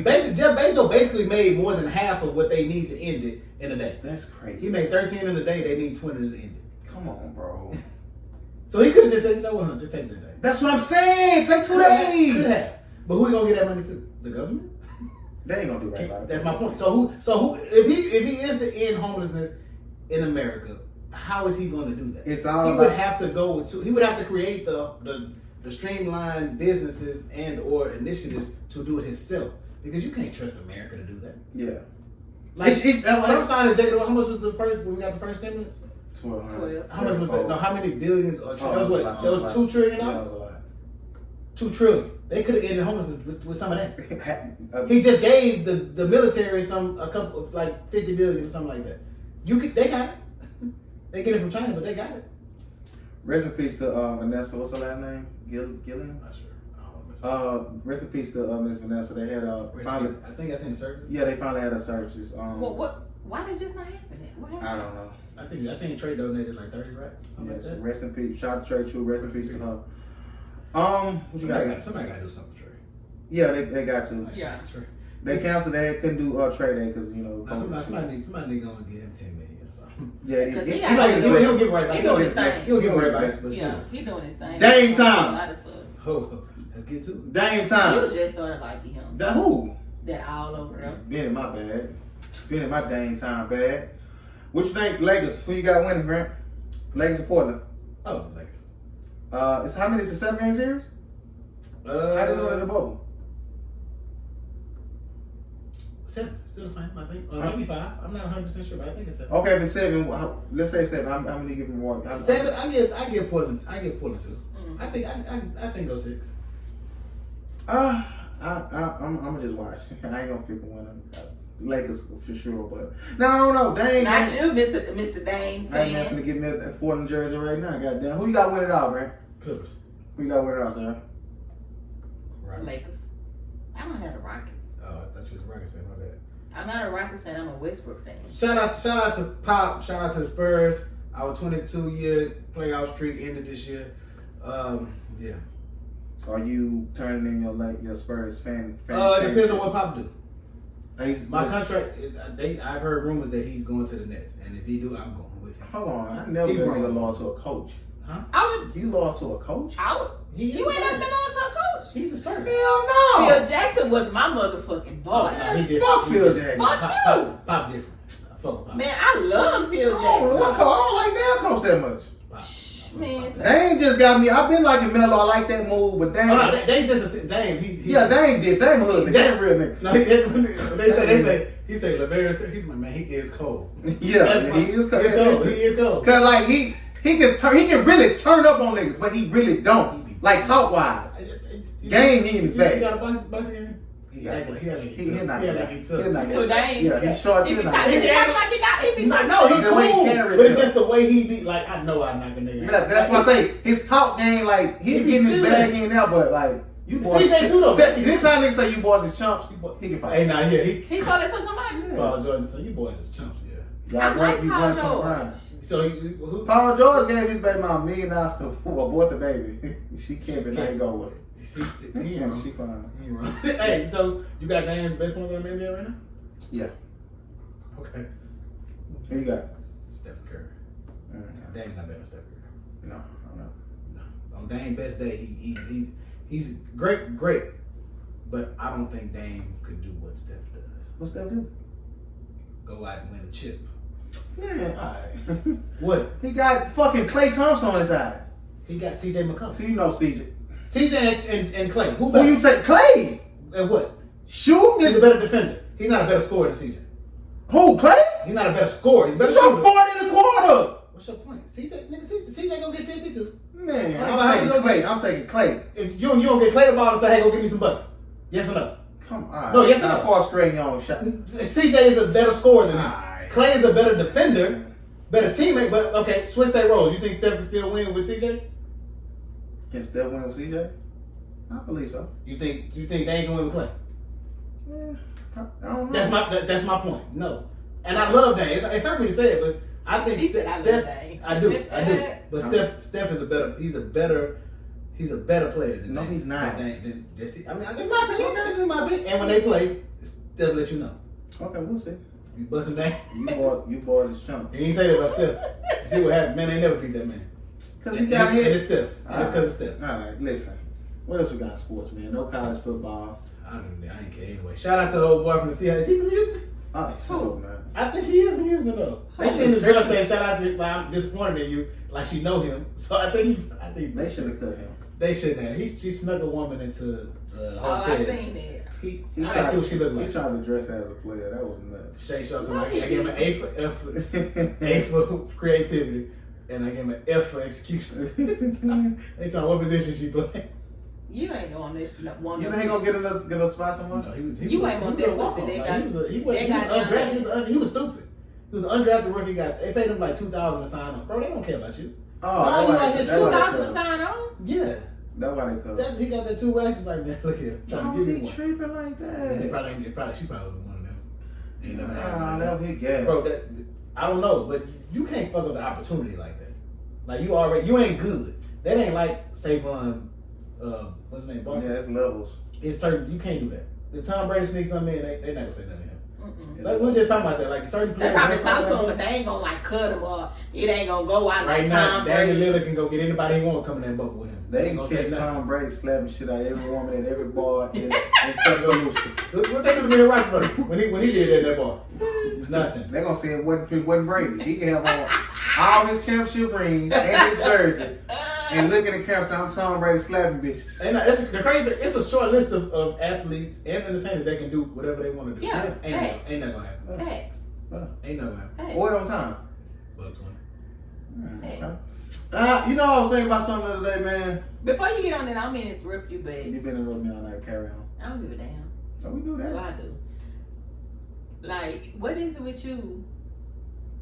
Basically, Jeff Bezos basically made more than half of what they need to end it in a day. That's crazy. He made 13 in a day. They need 20 to end it. Come on, bro. So he could have just said, you know what, just take that day. That's what I'm saying. Take 2 Could days. have. But who he gonna get that money to? The government? They ain't gonna do right by it. That's my point. So who? If he is to end homelessness in America, how is he going to do that? It's all he would about- have to go to. He would have to create the streamlined businesses and or initiatives to do it himself because you can't trust America to do that. Yeah. Like It's- Trump signed executive. How much was the first when we got the first stimulus? 1,200. How much was that? No, how many billions or Oh, that was what? that That was $2 trillion. Yeah, that was a lot. $2 trillion. They could have ended homelessness with some of that. He He just gave the military a couple of like 50 billion or something like that. They got it. They get it from China, but they got it. rest in peace to Vanessa. What's her last name? Gillian. Not sure. Rest in peace to Miss Vanessa. They had finally. I think that's in services. Yeah, they finally had her services. Why did just not happen? What happened? I don't know. I think I seen Trey donated like 30 racks. Something like Yes, that. rest in peace. Shout out to Trey True. Rest in peace to her. What's the guy? Somebody got to do something for Trey. Yeah, they got to. Like, Yeah. Trey. They canceled. They couldn't do Trey Day because Somebody need to give him 10 million or something. Yeah, Because he- he he got- like- He'll give it right back. He doing his thing. He'll give it right back. But Yeah, he doing his thing. Dame He time. A lot of stuff. Oh, let's get to it. Dame You time. just started liking him. That who? That all over them. Been in my bag. Been in my Dame time bag. What you think, Lakers? Who you got winning, Grant? Lakers or Portland? Oh, like It's how many? It's a 7-game series? How do you know in the bubble? 7, still the same, I think. Maybe 5. I'm not 100% sure, but I think it's 7. Okay, if it's 7, let's say 7. How many give him one? 7. I give Portland 2. Mm. I think go 6. I'm gonna just watch. I ain't gonna pick one. Lakers for sure, but no, I don't know. Dang, Not you, Mr. Dane I ain't having fan. to get me a Portland jersey right now. Goddamn, who you got winning it all, man? Clippers. Who you got winning it all, sir? Rockets. Lakers. I don't have the Rockets. Oh, I thought you was a Rockets fan. My bad. I'm not a Rockets fan. I'm a Westbrook fan. Shout out to Pop. Shout out to the Spurs. Our 22-year playoff streak ended this year. Yeah. Are you turning in your Spurs fan? It depends on what Pop do. He's, My contract. I've heard rumors that he's going to the Nets, and if he do, I'm going with him. Hold on, I never He been a wrong. nigga loyal to a coach. I would. You loyal to a coach? He You ain't never been on to a coach. He's a Spurs. Hell Phil Jackson was my motherfucking boy. No, he different. Fuck Phil Jackson. Fuck you. Pop different. Fuck Pop. Man, I love Phil I Jackson. don't like their coach that much. Pop. Man, They ain't just got me. I've been liking Melo. I like that move, but Oh, no, dang. they just Dame. He Yeah, they ain't dip. They ain't my husband. They ain't real nigga. No, he say Laverius. He's my man. He is cold. Yeah, That's he is cold. He is cold. He is cold. Cause like he can really turn up on niggas, but he really don't. Like talk wise. Game he in his He bag. got a box again. He He got act like he He not tough. that. He He tough. not Who, that. Dame? Yeah, he's short. He He be not talking that. like he got. He be talking. No, he The way he cool. carries But it's himself. just the way he be like. I know I knock a nigga. out. That's why I say his talk game, like he He be get in his chilling. bag here and there, but like you boys. CJ too, though. This time niggas say you boys is chumps, he can fight. Hey, nah, yeah, he. He told it to somebody. Yeah. Paul George, so you boys is chumps, yeah. Y'all I like want you Paul run from George. around. So who? Paul George gave his baby mom $1 million to abort the baby. She can't be let go with it. He ain't wrong. She fine. He ain't wrong. Hey, so you got Dame's best point guard in the NBA right now? Yeah. Okay. Who you got? Stephen Curry. Dame not better than Stephen Curry. No, I don't know. No. On Dame's best day, he's great, but I don't think Dame could do what Steph does. What's that do? Go out and win a chip. Yeah, alright. What? He got fucking Klay Thompson on his side. He got CJ McCollum. So you know CJ. CJ and Clay. Who Who better? you take? Klay? And what? Shooting He's is a better defender. He's not a better scorer than CJ. who? Klay? He's not a better scorer. He's a better Shot shooter. 40 in a quarter. What's your point? CJ gonna get 52. Man, How I'm taking about Klay. I'm taking Klay. If you don't get Clay the ball and say, hey, go give me some buckets. Yes or no? Come on. No, yes or How no? far screen your own shot? CJ is a better scorer than him. Alright. Clay is a better defender. better teammate. But okay, switch that roles. You think Steph can still win with CJ? Can Steph win with CJ? I believe so. You think they ain't gonna win with Clay? Yeah, I don't know. That's my point. No, and I love Dame. It hurt me to say it, but I think Steph. I do. But Steph is a better. He's a better player than No, Dame. he's not. Than Jesse. I mean, that's my opinion. This is my opinion. And when they play, Steph let you know. Okay, we'll see. You busting Dame. You boys is chump. He didn't say that about Steph. You see what happened? Man, they never beat that man. Because he got hit. And it's Steph. And it's because of Steph. All right, listen. What else we got in sports, man? No college football. I ain't care anyway. Shout out to the old boy from the Seahawks. Is he from Houston? Oh, man. I think he is from Houston though. They seen this girl saying shout out to like I'm disappointed in you, like she know him. So I think They should have cut him. they shouldn't have. She snuck a woman into the Oh, hotel. I seen it. I He gotta see what she looked He like. tried to dress as a player. That was nuts. Shay Shaw told me I gave him an A for effort, A for creativity, and I gave him an F for execution. They told me what position she played. You ain't on this. One You think he gonna get a spot somewhere? No, he was. You ain't want that pussy. He was stupid. He was an undrafted rookie. They paid him like $2,000 to sign up. Bro, they don't care about you. Oh, Why you out here that's why they 2,000 cut to him. sign on? Yeah, That's why they cut him. he got that 2 racks. He's like, man, look here, trying Why to was give he me one. tripping like She that? probably was one of them. Ain't never had Nah, one. that was his gas. Bro, I don't know, but you can't fuck up the opportunity like that. Like you ain't good. That ain't like Savon. What's his name? Barkley? Yeah, it's levels. It's certain. You can't do that. If Tom Brady sneaks something in, they not gonna say nothing to him. Mm-mm. Like, we were just talking about that. Like certain They players. probably do talk something to him, like but they ain't gonna like cut him or it ain't gonna go out right like now, Tom Damian Brady. Lillard can go get anybody he want coming in that bubble with him. They ain't ain't gonna catch say nothing. Tom Brady slapping shit out of every woman and every boy in Tuscaloosa. What they do to me in Roxbury when he did that ball? Nothing. They gonna say it wasn't Brady. He can have on all his championship rings and his jersey and look in the camera and say, I'm Tom Brady slapping bitches. And it's the crazy. It's a short list of athletes and entertainers that can do whatever they want to do. Yeah, ain't not gonna happen. Facts. Ain't not gonna happen. Facts. Oil on time. Well, 20. Facts. You know, I was thinking about something the other day, man. Before you get on that, I don't mean to interrupt you, but You been in with me all night, carry on. I don't give a damn. So we do Well, that. I do. Like, what is it with you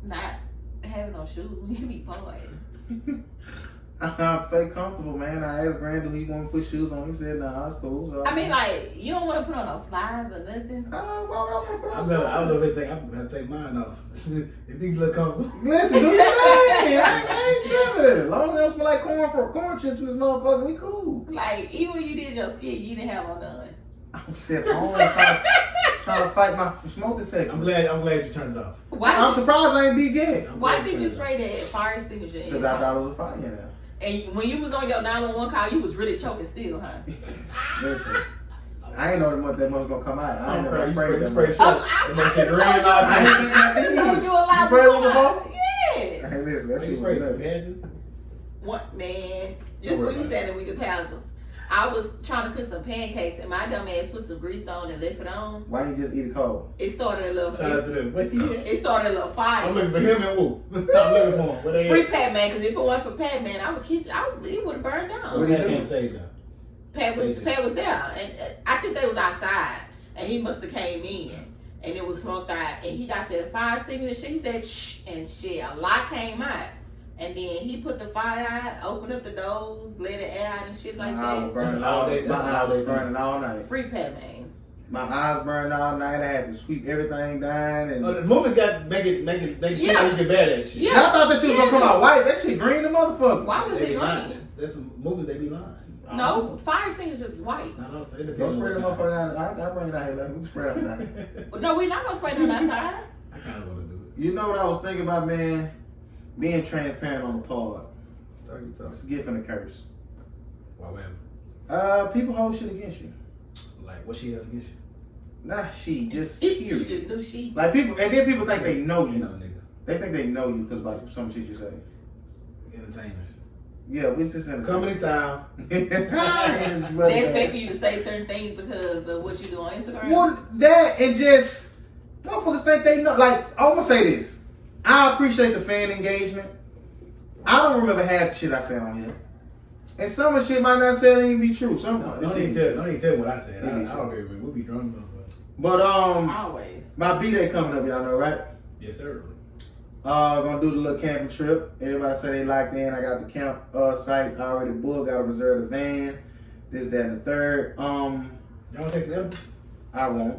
not having no shoes when you be partying? I feel comfortable, man. I asked Grand, do he want to put shoes on? He said, nah, it's cool. So I mean, like, you don't want to put on no slides or nothing. why would I want to put I on was over here thinking I'm gonna take mine off. If these look comfortable. Listen, do your thing. I ain't tripping. As long as I smell like corn chips in this motherfucker, we cool. Like, even when you did your skit, you didn't have on none. I'm sitting home trying to fight my smoke detector. I'm glad you turned it off. I'm surprised I ain't beat yet. I'm Why glad did you turned it spray that fire extinguisher in Because your I thought it house? was a fire now. And when you was on your 911 call, you was really choking still, huh? Listen, I ain't know that much gonna come out. I off. ain't never You sprayed that sprayed much. shit. Oh, That shit told ran you. off. I didn't think I I did. told you a lot. You sprayed one before? Yes. Hey, listen, that You shit sprayed was it. nuts. You had to? What, man? Don't Just worry when you about it. standing with your pastor. I was trying to cook some pancakes and my dumb ass put some grease on and left it on. Why you just eat it cold? It started a little. Shout out to them. But yeah. It started a little fire. I'm looking for him and Woo. I'm looking for him. Where they Free at? Pat Man, because if it wasn't for Pat Man, I would kiss you. It would have burned So down. what did he say, John? Pat was there, and I think they was outside, and he must have came in, and it was smoked out, and he got the fire extinguisher. He said shh, and shit, a lot came out, and then he put the fire out, opened up the doors, let it air out and shit like My eyes that. were That's burning all all day- day. that's My all eyes day was burning all night. Free Pat Man. My eyes burned all night. I had to sweep everything down. And Oh, the movies got make it seem Yeah. like you get bad at shit. Yeah. I thought that shit was gonna come out white. That shit green, the motherfucker. Why was They it be lying. green? There's some movies they be lying. No, fire extinguisher is white. Not all the time. Don't spray the motherfucker out. I bring it out here. Let me spray it outside. No, we not gonna spray them outside. I kind of want to do it. You know what I was thinking about, man? Being transparent on the pod. Talk. It's a gift and a curse. Why what? People hold shit against you. Like what she held against you? Nah, just You period. just knew she. Like people, and then people think they know You you. know, nigga. They think they know you because about some shit you say. Entertainers. Yeah, we just in Comedy style. They expect for you to say certain things because of what you do on Instagram. Well, that and just motherfuckers think they know. Like I'm gonna say this, I appreciate the fan engagement. I don't remember half the shit I say on here, and some of the shit might not say even be true. Some Don't even tell what I said. I don't agree with me. We'll be drunk, motherfucker. But Always. my B-Day coming up, y'all know, right? Yes, sir. Gonna do the little camping trip. Everybody say they locked in. I got the camp site already booked. Got to reserve the van. This, that, and the third. Y'all want to take some edibles? I won't.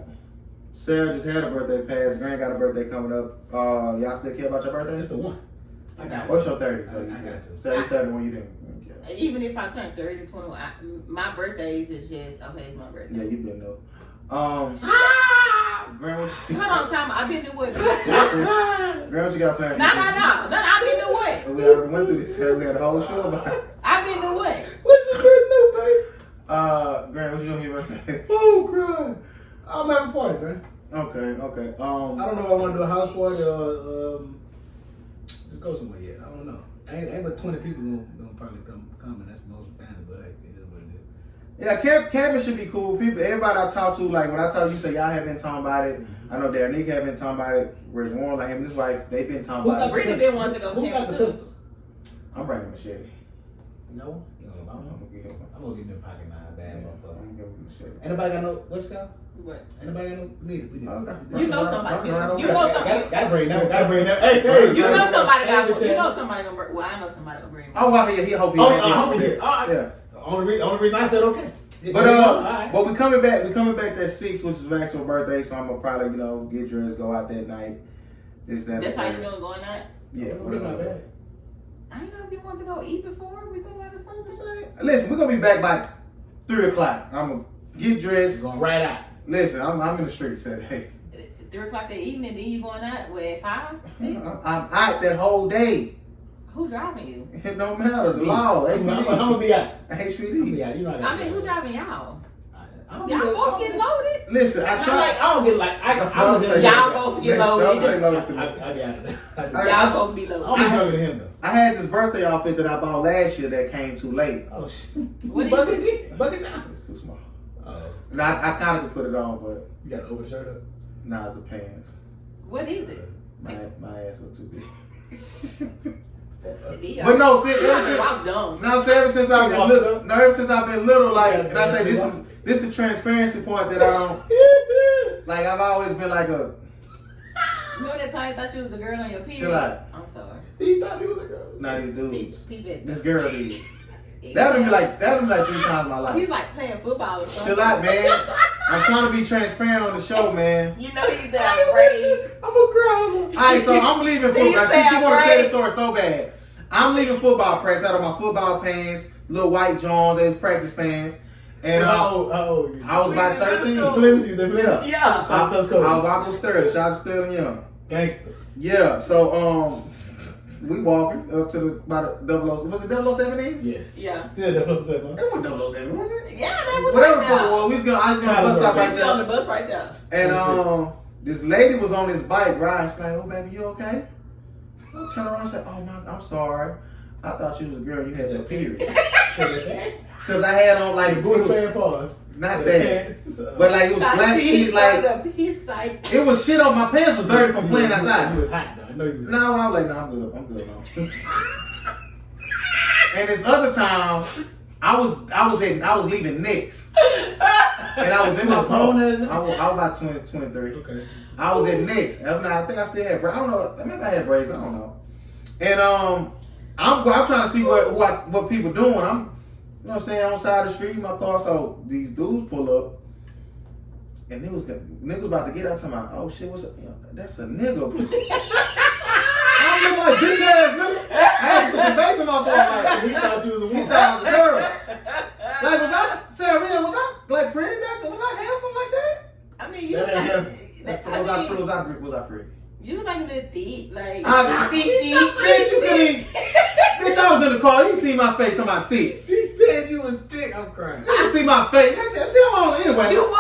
Sarah just had a birthday pass. Grant got a birthday coming up. Y'all still care about your birthday? It's the one. I got What's to. your 30? So I got to. Say 31 you didn't care. Even if I turn 30 to 21, my birthdays is just okay. It's my birthday. Yeah, you been though. Grant, what you Hold on, time. I've been to what? Grant, what you got planned? No. I've been to what? We already went through this. We had a whole show about it. I've been to what? What you been do, babe? Grant, what you doing for your birthday? Oh, God. I'm having a party, man. Okay. I don't know if I want to do a house party or just go somewhere yet. I don't know. Ain't but 20 people gonna probably come and that's most of the family, but hey, it is what it is. Yeah, camping should be cool. People, everybody I talk to, like when I tell you, say y'all have been talking about it. I know Darren Nick have been talking about it. Whereas Warren, like him and his wife, they've been talking about it. Brittany been wanting to go Who got camping the too. pistol? I'm bringing a machete. No, I'm gonna get him. I'm gonna give me a pocket knife, bad I'm motherfucker. gonna give him a machete. Anybody got no what's it called? What? Anybody got no need it? We need it. Okay. You know somebody. Right, You know somebody. Gotta bring that. Gotta bring that. Hey, You know somebody Hey, got. You know somebody gonna bring. Well, I know somebody gonna bring. Oh, well, he hope he. Oh, I hope he did. Yeah. Only reason I said okay. But but we coming back that 6th, which is Maxwell's birthday, so I'm gonna probably get dressed, go out that night. That's how you doing going out? Yeah, It's not bad. I know if you want to go eat before we go out or something. Listen, we're gonna be back by 3 o'clock. I'm gonna get dressed. Going right out. Listen, I'm in the streets today. 3 o'clock that evening, then you going out with 5, 6? I'm out that whole day. Who driving you? It don't matter. The law. I'm gonna be out. I'm gonna HPD. be out. You know how I mean, who driving y'all? I'm Y'all both get loaded. Listen, I tried. I don't get like I'm Don't say Y'all that. both get Don't say loaded. loaded to me. I be out of there. Y'all both be loaded. I'm younger than him though. I had this birthday outfit that I bought last year that came too late. Oh shit. What Bucket now. It's too small. Oh, Now I kind of could put it on, but you got to open the shirt up. nah, it's the pants. What is it? My ass was too big. Yeah. But no, see, ever since, I'm dumb. no, see, ever since I've been little, no, ever since I've been little, like, and I say this is a transparency point that I don't, like, I've always been like a, You know that time you thought she was a girl on your period? chill out. I'm sorry. He thought he was a girl. Not these dudes. Peep it. This girl did. That would be like 3 times in my life. He's like playing football or something. Chill out, man. I'm trying to be transparent on the show, man. You know he's afraid. I'm a girl. Alright, so I'm leaving football. You She say want to tell the right. story so bad. I'm leaving football practice out of my football pants, little white Johns, they was practice pants. And How old you? I was about 13. Flipping you, they flipping. Yeah. So close. I was Uncle Sterling. Shout out to Sterling Young. Gangster. Yeah, so we walking up to about 00. Was it 0017? Yes. Yeah. Still 007. It wasn't 007, was it? Yeah, that was Whatever right the fuck it there. was, we was gonna, I was gonna bus stop right He's on the there. bus right there. And this lady was on this bike riding. She's like, "Oh baby, you okay?" I turned around and said, "Oh my, I'm sorry. I thought you was a girl. And you had your period." Cause I had on like Booty it was playing pause. not that, but like it was black shit. Like He's like, it was shit on my pants. Was dirty from playing You outside. was hot though. I know you was. No, I was like, no, I'm good. I'm good. No. And this other time, I was leaving Knicks, and I was in my car. I was about 23. Okay. I was at Knicks. I think I still had braids. I don't know. Maybe I had braids. I don't know. And I'm trying to see what people doing. I'm, you know what I'm saying, on the side of the street in my car. So these dudes pull up, and niggas about to get out. Talking about, oh shit, what's up? That's a nigga. I'm looking like bitch ass nigga. I had to put some bass in my voice. Like He thought you was a he woman. thought I was a girl. Like was I, Sarah, was I like pretty back then? Was I handsome like that? I mean, you That ain't handsome. Was I pretty? You like a little thick, like I thick, bitch, you couldn't. Bitch, I was in the car. You can see my face. I'm my thick. She said you was thick. I'm crying. You can see my face. See, I'm on anyway. You was.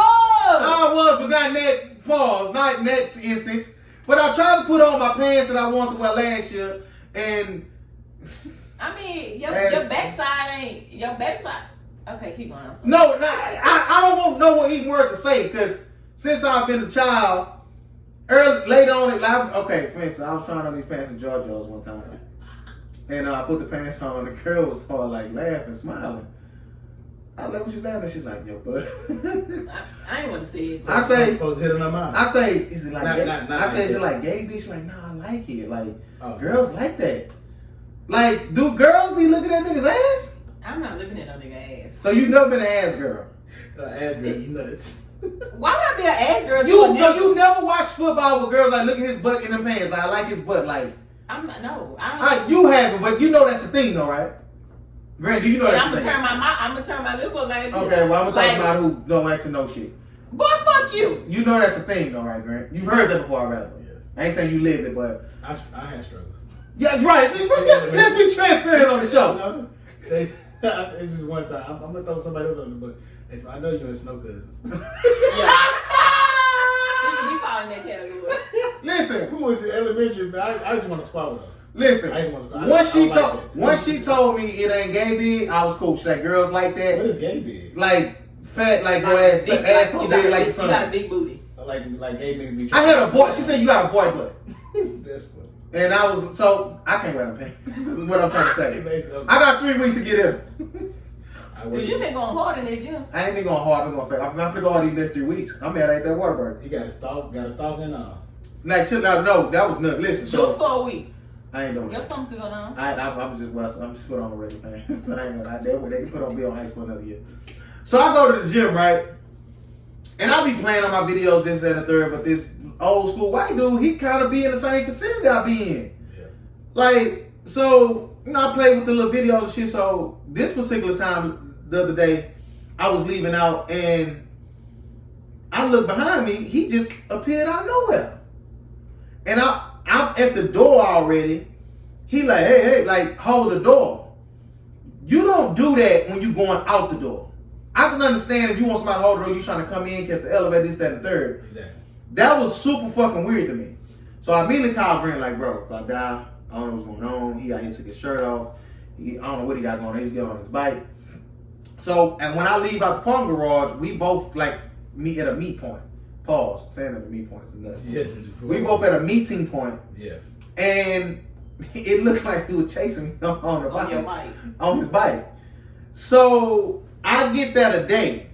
I was, but not in that pause, not in that instance. But I tried to put on my pants that I wanted to wear last year, and I mean, your Ass. backside ain't your backside. Okay, keep going. I'm sorry. no, I don't want no one even word to say because since I've been a child, late on it, okay, for instance, I was trying on these pants in Georgia's one time, and I put the pants on, and the girl was all like laughing, smiling. I like what you laughing. She's like, yo, bud. I ain't want to say it. But I say, supposed to hit on her mind. I say, is it like Not- gay? not I say, like is it that. like gay, bitch? Like, nah, I like it. Like, Oh. girls like that. Like, do girls be looking at niggas' ass? I'm not looking at no nigga ass. So you never been an ass girl? Ass girl is nuts. Why would I be an ass girl? to a So nigga? you never watch football with girls like, look at his butt in the pants. Like, I like his butt. Like, I'm not. No, I don't. all right, you haven't, but you know that's the thing, though, right? Grant, do you know I'm that's gonna the thing? I'm gonna turn my lip up like. Okay, well, I'm gonna talk like, about who don't ask no shit. Boy, fuck you. You know that's the thing, though, right, Grant? You've heard that before, rather. Yes. I ain't saying you lived it, but I had struggles. yeah, that's right. Let's be transparent on the show. No, it's just one time. I'm gonna throw somebody else on the book. I know you and Snow cousins. He fall in that category. Listen, Who was in elementary? Man, I just want to spot with her. listen. I just want to. Once she told me it ain't gay big, I was cool. She said girls like What that, is gay big? like fat, like go ass, Big- ass so you big got like a the big- You got a sun. big booty. Like gay niggas be. I had a boy. She said you got a boy butt, That's funny. and I was so I can't wear them pants. This is what I'm trying to say. Basically, I got 3 weeks to get in. Cause you been going hard in that gym. I ain't been going hard. I'm going fast. I'm gonna go all these next 3 weeks. I'm mad at that Waterburg. He got a stalk and Like chill out. No, that was nothing. Listen, Just so for a week. I ain't doing Your that. stomach could go down. I'm just put on a regular pants. I ain't gonna lie. They can put on be on ice for another year. So I go to the gym, right? And I be playing on my videos this and the third, but this old school white dude, he kind of be in the same vicinity I be in. Yeah. Like, so, you know, I play with the little videos and shit. So this particular time, the other day, I was leaving out and I looked behind me, he just appeared out of nowhere. And I'm at the door already. He like, hey, like, hold the door. You don't do that when you going out the door. I can understand if you want somebody to hold the door, you trying to come in, catch the elevator, this, that, and the third. Exactly. That was super fucking weird to me. So I immediately called Grant like, bro, if I die, I don't know what's going on. He out here took his shirt off. I don't know what he got going on. He was getting on his bike. So, and when I leave out the parking garage, we both like meet at a meet point. Pause. Saying at a meet point is nuts. Yes. We both at a meeting point, Yeah. and it looked like he was chasing me on the On your bike, mic. on his bike. So I get that a day.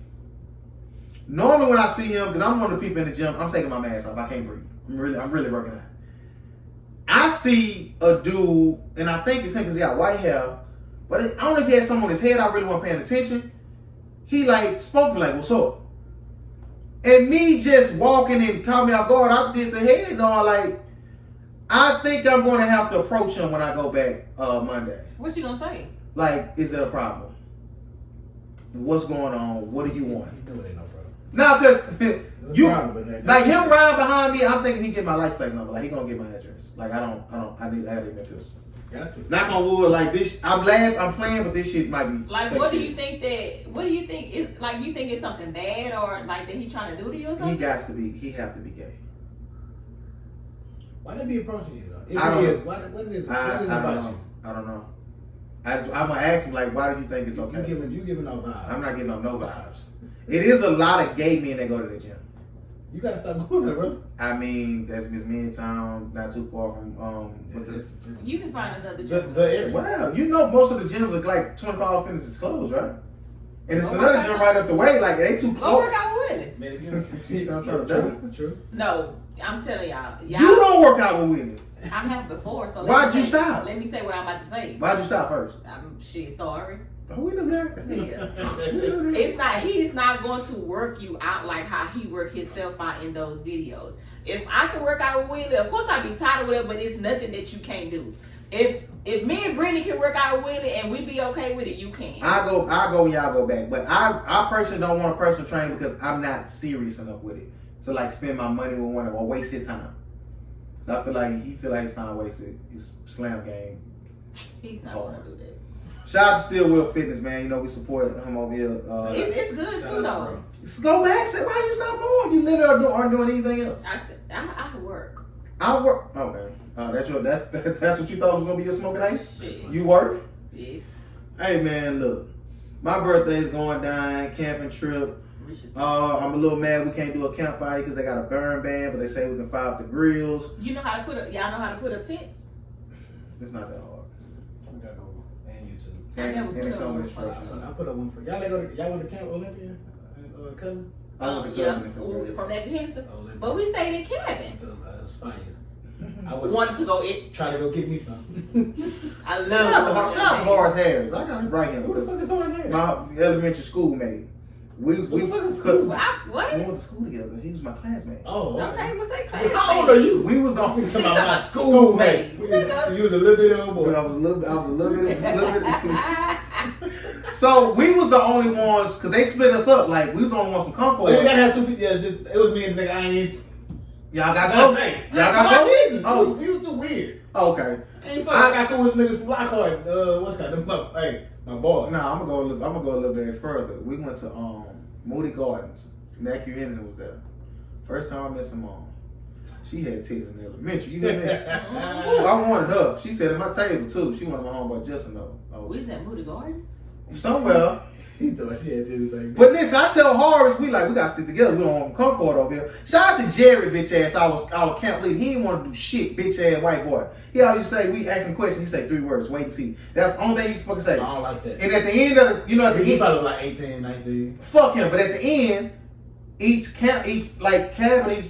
Normally when I see him, because I'm one of the people in the gym, I'm taking my mask off. I can't breathe. I'm really working out. I see a dude, and I think it's him because he got white hair, but I don't know if he had something on his head. I really wasn't paying attention. He like spoke to me like, "What's up?" And me just walking and caught me off guard. I did the head and all like. I think I'm going to have to approach him when I go back Monday. What you gonna say? Like, is there a problem? What's going on? What do you want? You know it ain't no problem. Now, because There's a you problem, but it ain't like no him problem. riding behind me, I'm thinking he get my license plate number. Like he gonna get my address. Like I gotta even this. Got to. Knock on wood. Like this, I'm playing, but this shit might be. Like, fake what do shit. you think that? What do you think is like? You think it's something bad or like that he trying to do to you or He something? got to be. He have to be gay. Why they be approaching you though? If I don't it is, what is it I don't about know. you? I don't know. I'm gonna ask him like, why do you think it's okay? You giving no vibes. I'm not getting on no vibes. It is a lot of gay men that go to the gym. You gotta stop going there, brother. I mean, that's Miss Midtown, not too far from You can find another the job. area. Wow, you know most of the gyms look like 25 Fitness is closed, right? And it's Go another work gym out. right up the way, like they too Go close. work out with Willie. Man, if I'm trying to true. No, I'm telling y'all. You don't work out with Willie. I have before. So Why'd let me you say- stop? Let me say what I'm about to say. Why'd you stop first? I'm shit. Sorry. Oh, we knew that. Yeah. We knew that. It's not. He's not going to work you out like how he worked himself out in those videos. If I can work out with Willie, of course I'd be tired with it, but it's nothing that you can't do. If me and Brittany can work out with Willie and we be okay with it, you can. I go when y'all go back. But I personally don't want a personal trainer because I'm not serious enough with it to like spend my money with one or waste his time. So I feel like he feel like his time wasted. His slam game. He's not going to do that. Shout out to Still Will Fitness, man. You know we support him over here. It's good Shout too, out, though. bro. Just go back. Say why you stop going? You literally aren't doing anything else. I said I work. I work. Okay. That's what you thought was gonna be your smoking ice. Shit. You work. Yes. Hey man, look. My birthday is going down. Camping trip. I'm a little mad we can't do a campfire because they got a burn ban, but they say we can fire up the grills. You know how to put up. Y'all know how to put up tents. It's not that hard. We gotta go and YouTube. I never And put it up come one with for instructions. I put up one for y'all. Y'all went to Camp Olympia? Coven? I went to Yeah, Covenant. from that Henderson. Olympia. But we stayed in cabins. That's fire. I Wanted to go it. try to go get me some. I love Shout out to Horace Harris. I got to bring him. Who the fuck is going there? My elementary schoolmate. We Who the fuck is school? What? We went to school together. He was my classmate. Oh, Okay, what's that class? How old are you? We was on. Talking about my schoolmate. You was a little bit old boy. I was a little bit. So we was the only ones, cause they split us up. Like we was the only ones from Oh, Concord. you gotta have two people. Yeah, it was me and the nigga. I ain't even. Y'all got close. Y'all got close. Oh, you too weird. Okay. I got cool with niggas from Lockhart. What's called them? Hey, my boy. Nah, I'm gonna go a little bit further. We went to Moody Gardens. Nephew Henderson was there. First time I met some mom. She had titties in elementary. You hear me? Ooh, I wanted her. She sat at my table too. She wanted my homeboy Justin though. We was at Moody Gardens. Somewhere. She thought she had titties back. But listen, I tell Horace, we gotta stick together. We on Concord over here. Shout out to Jerry, bitch ass. Our camp leader. He didn't want to do shit, bitch ass white boy. He always say, we ask him questions. He say 3 words. Wait and see. That's the only thing he used to fucking say. I don't like that. And at the end of the, at the He end, probably like 18, 19. fuck him. But at the end, each cabin, each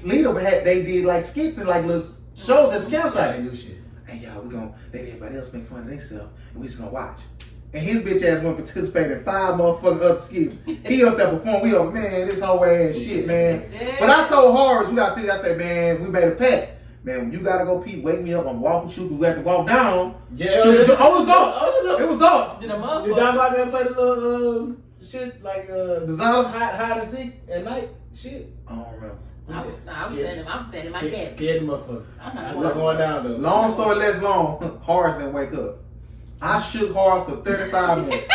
leader they did like skits and like little shows at the campsite. They do shit. Hey y'all, we gonna let everybody else make fun of themselves, and we just gonna watch. And his bitch ass went participate in 5 motherfucking other skits. He up there performing. We up, man, this whole ass shit, man. But I told Horace, we gotta see. I said, man, we made a pact. Man, when you gotta go pee, wake me up. I'm walking you because we have to walk down. Yeah, Oh, it was dark. It was dark. Did a motherfucker? Did y'all go out there and play the little shit like Designer. hide and seek at night? Shit. I don't remember. I'm standing my cat. Scared the motherfucker. I'm not I'm not going down though. Long story less long, Horace didn't wake up. I shook Horace for 35 minutes.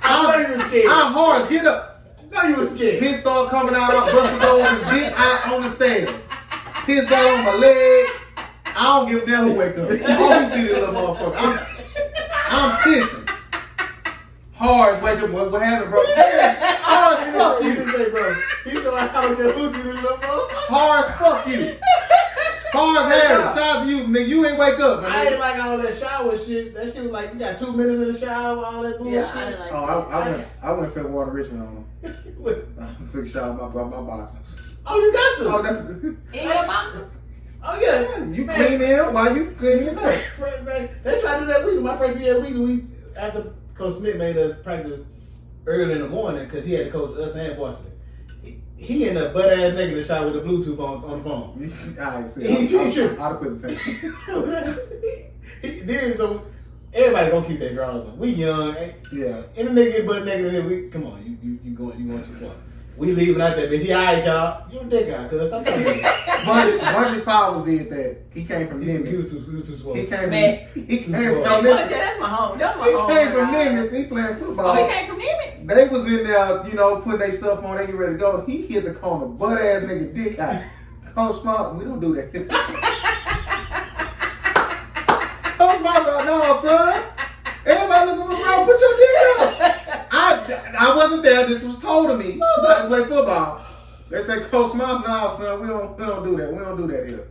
I know you was scared. Horace, get up. I know you was scared. Piss started coming out, busted over and bit out on the stairs. Piss got on my leg. I don't give a damn who wake up. All you see this little motherfucker. I'm pissing. Horace, wake up. What happened, bro? Horace, fuck He you. didn't say, bro. He said, I don't care who's in the little motherfucker. Horace, fuck you. Horace Harris, shout out to you, nigga. You ain't wake up, I ain't nigga. like all that shower shit. That shit was like, you got 2 minutes in the shower, all that bullshit. Yeah, I didn't like Oh, I went Fairwater Richmond on him. I took a shower my boxers. Oh, you got to. Oh, that's, In your boxes? Oh, yeah. you clean them while you clean your face. Man, they tried to do that week. My first year at Wheaton, after Coach Smith made us practice early in the morning because he had to coach us and varsity. He ended up butt ass naked in the shot with the Bluetooth on the phone. Alright, see, He tripped. I'll quit the team. Then so everybody gonna keep their drawers on. We young, Yeah. and the nigga get butt naked, and we come on, you going too far. We leaving out that bitch. He alright, y'all. You a dick guy, cuz stop talking. Bungie Powers did that. He came from He was Nimitz. too slow. He came Man. from He came No, from No, Nimitz. that's my home. That's my He home. came from Nimitz. He playing football. Oh, he came from Nimitz? They was in there, putting their stuff on, they get ready to go. He hit the corner, butt ass nigga dick out. Coach Smart, we don't do that. Coach Smart, no, son. Everybody looking around, put your dick up. I wasn't there. This was told to me. I didn't play football. They said, Coach Smart, no, son, we don't do that. We don't do that here.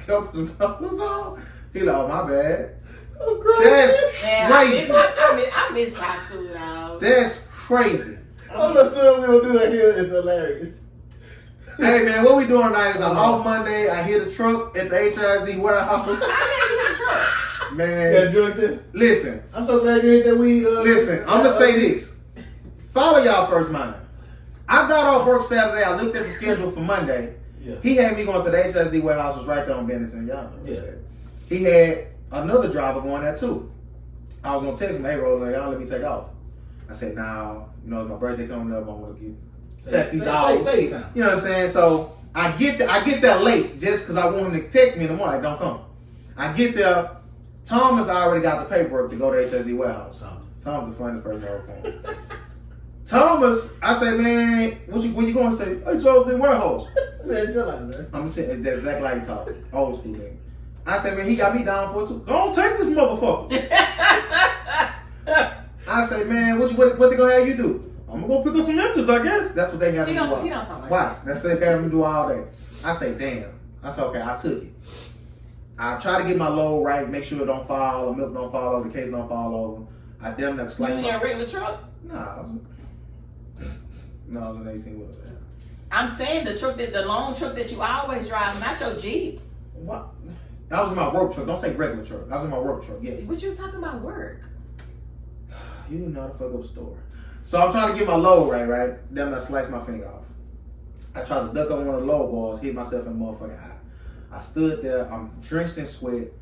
Coach Smart was on. He like, oh, my bad. I'm crying. That's Man, crazy. I miss high school, dog. That's crazy. Oh, the son we don't do that here is hilarious. Hey man, what we doing tonight is I'm off Monday. I hit a truck at the HISD warehouse. I You got Man, drug test? listen, I'm so glad you hit that weed. listen. I'm gonna say this. Follow y'all first mind. I got off work Saturday. I looked at the schedule for Monday. Yeah. He had me going to the HISD warehouse. Was right there on Bennington. Y'all know. Yeah. He had another driver going there too. I was gonna text him, hey, Roller, y'all let me take off. I said, nah, it's my birthday coming up. I want to get stack these hours. Say time. You know what I'm saying? So I get there late just because I want him to text me in the morning. Like, don't come. I get there. Thomas already got the paperwork to go to HSD warehouse. Thomas the funniest person I ever found. Thomas, I say, man, when you going to say, HSD warehouse? Man, chill out, man. I'm saying that's exactly like he talk. Old school nigga. I said, man, he got me down for it too. Don't take this motherfucker. I say, man, what they gonna have you do? I'm gonna go pick up some empties, I guess. That's what they have He me do. don't talk like Watch. That's what they have me do all day. I say, damn. I said, okay, I took it. I try to get my load right, make sure it don't fall, the milk don't fall over, the case don't fall over. I damn near slice Using your regular truck? Nah, no, it was an 18 wheeler. I'm saying the long truck that you always drive, not your Jeep. What? I was in my work truck. Don't say regular truck. I was in my work truck. Yes. But you was talking about work. You didn't know how to fuck up a store. So I'm trying to get my load right? Then I sliced my finger off. I tried to duck on one of the low balls, hit myself in the motherfucking eye. I stood there. I'm drenched in sweat.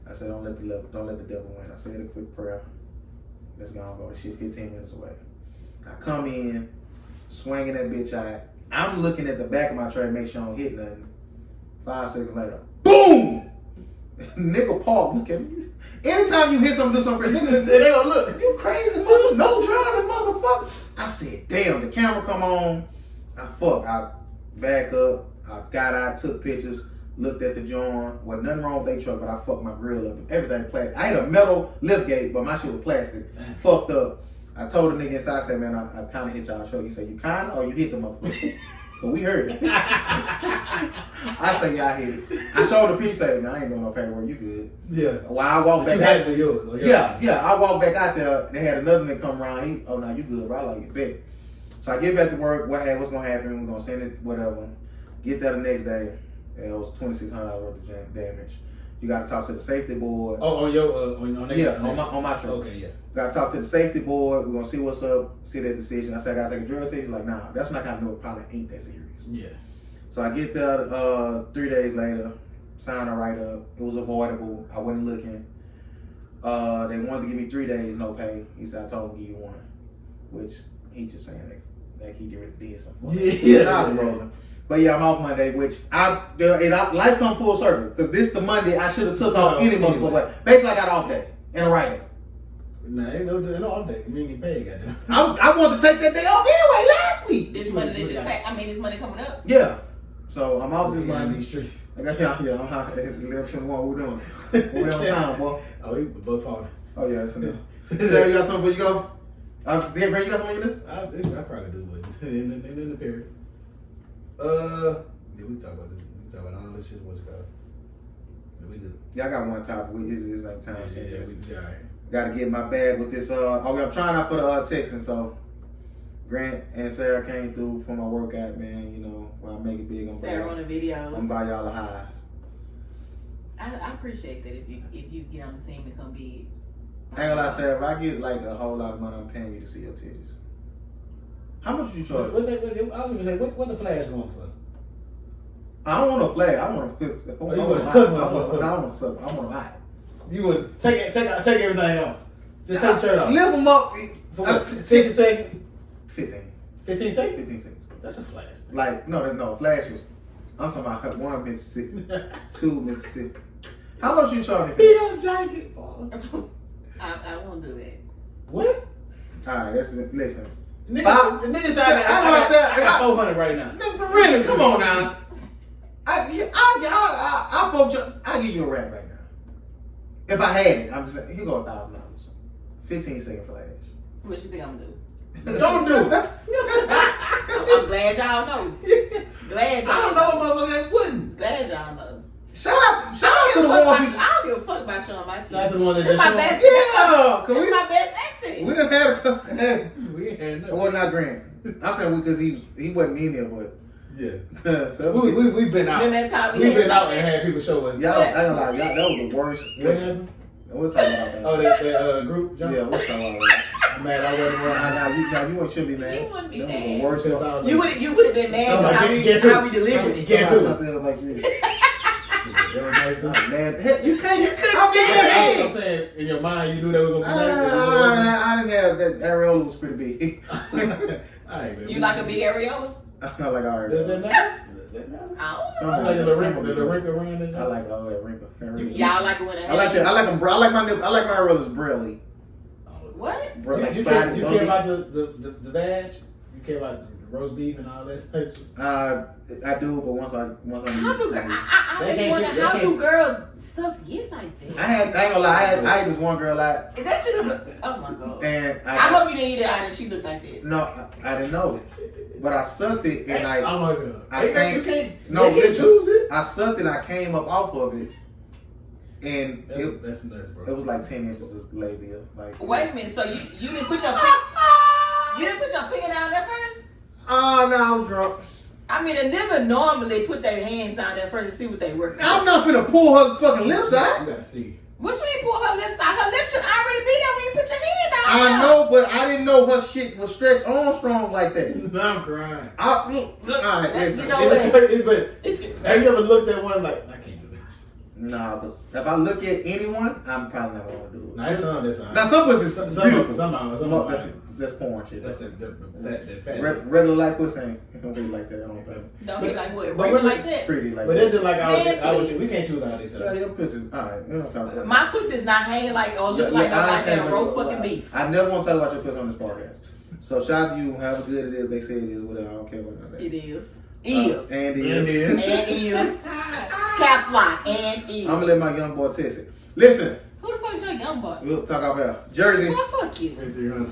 I said, don't let the devil win. I said a quick prayer. Let's go and go. This shit 15 minutes away. I come in, swinging that bitch out. I'm looking at the back of my tray to make sure I don't hit nothing. 5 seconds later, boom! Nigga Paul, look at me. Anytime you hit something, do something crazy, nigga, they gonna look. You crazy mother, no driving motherfucker. I said, damn, the camera come on. I back up. I got out, took pictures, looked at the joint. Wasn't nothing wrong with their truck, but I fucked my grill up. Everything plastic. I had a metal lift gate, but my shit was plastic. Fucked up. I told the nigga inside, I said, man, I kind of hit y'all show. He said, you kind of or you hit the motherfucker? So we heard it. I say, yeah, I hit it. I showed the piece, say, man, I ain't doing no paperwork. You good. Yeah. While I walked back out there. yours. Yeah. I walked back out there. They had another nigga come around. Oh, no, you good, bro. I like it. Bet. So I get back to work. What's going to happen? We're going to send it, whatever. Get there the next day. It was $2,600 worth of damage. You got to talk to the safety board. Oh, on your on my truck. Okay, yeah. Got to talk to the safety board. We're gonna see what's up. See their decision. I said I gotta take a drug test. He's like, nah, that's when I kind of know it probably ain't that serious. Yeah. So I get there 3 days later. Sign a write up. It was avoidable. I wasn't looking. They wanted to give me 3 days no pay. He said I told him to give you one, which he just saying that he did something. Yeah. But yeah, I'm off Monday, which life come full circle because this the Monday I should have took off any motherfucker way. Basically, I got off day and a write up. Nah, ain't no off day. You ain't get paid, goddamn. I wanted to take that day off anyway last week. This money coming up. Yeah. So I'm off this in Monday. these streets. I'm out. 11:21. We're doing. We're on time, boy. Oh, we both falling. Oh yeah, that's enough. Sarah, you got something before you go? Dan, Grant, you got something on your list? I probably do, but in the period. Yeah, we talk about this. We talk about all this shit. What's it called? Yeah, we do. Yeah, I got one topic. It's like time. Yeah, we all right. Got to get my bag with this. I'm trying out for the Texans, so Grant and Sarah came through for my workout, man. You know, when I make it big, Sarah on the video. I'm buy y'all the highs. I appreciate that if you get on the team to come big. I ain't gonna lie, Sarah, if I get like a whole lot of money, I'm paying you to see your titties. How much you charge? I was gonna say, what the Flash going for? I don't want no flag. I want to. I want to suck. I want to buy it. You would take everything off. Just take the shirt off. Lift them up For what, 60 seconds? 15. 15 seconds? 15 seconds. That's a flash. Like, no, flashes. I'm talking about 1 Mississippi, 2 Mississippi. How much you charging? He don't jacket, Paul. I won't do that. What? Alright, listen. Niggas said I got 400 right now. Really, come on now. I'll give you a rap right now. If I had it, I'm just saying, here go $1,000. 15-second flash. What you think I'm gonna do? Don't do it. I'm glad y'all know. Glad y'all I don't know, motherfucker, that wouldn't. Glad y'all know. Shout out to the ones who. I don't give a fuck about showing my teeth. Shout out to the ones that This just my show best. Yeah, This is my best exit. we done had a couple. We ain't had nothing. Well, not Grant. I'm saying because he wasn't in there, but Yeah. so We've been out. Remember that time We've been out and had people show us. y'all, I ain't gonna lie, y'all, that was the worst. What happened? We'll talk about that. Oh, that group jump? Yeah, we'll talk about that. I'm mad I wasn't around. You shouldn't be mad. You wouldn't be That was mad. the worst. You would have been mad Somebody because guess how who? we delivered it. Guess who? Something else like you. That was nice too. Man, hell, you can't. I'm saying, in your mind, you knew that was gonna be nice. I didn't have that. Areola was pretty big. All right, man. You like a big areola? I like our. Does that matter? Does that matter? I don't Some know. of Like them- the some wrinkle, of them the do. wrinkle around it. I like that wrinkle. Y'all like it when it I like that. I like them. I like my areolas brilly. What? You care about the veg? You care about the roast beef and all that? I do, but once I How do I really wonder how do girls stuff get like that? I ain't gonna lie. I had this one girl out, That just, oh my god! and I hope you didn't eat it out and she looked like that. No, I didn't know it, but I sucked it and Oh my god! I can't. You can't. No, They can't listen. choose it. I sucked it. I came up off of it, and That's nuts, bro. it was like 10 inches of labia. Like, Wait a minute. So you didn't put your finger down there first? oh no, I was drunk. I mean, a nigga normally put their hands down there first to see what they work. I'm not finna pull her fucking lips out. You gotta see. What you mean pull her lips out? Her lips should already be there when you put your hand down there. I know, but I didn't know her shit was stretched Armstrong like that. I'm crying. Alright, listen. You know Have you ever looked at one like, I can't do this? Nah, because if I look at anyone, I'm probably not gonna do it. Nah, it's on. Now some pussies beautiful. Some That's porn shit. That's the fat. Regular like pussy ain't gonna be like that. I don't think. Don't be like what? but Regular when- like that? Pretty like But that. is it like Man, I would please. we can't choose all these. Shut your pussies. Alright, we don't talk about that. My pussy's not hanging like or look like no goddamn roast fucking beef. I never want to talk about your pussy on this podcast. So shout out to you. However good it is, they say it is. Whatever. I don't care about none of that. It is. And is. And is. Caps lock. And is. I'm gonna let my young boy test it. Listen, Who the fuck is your young boy? we'll talk off here. Jersey. Well, fuck you. 300.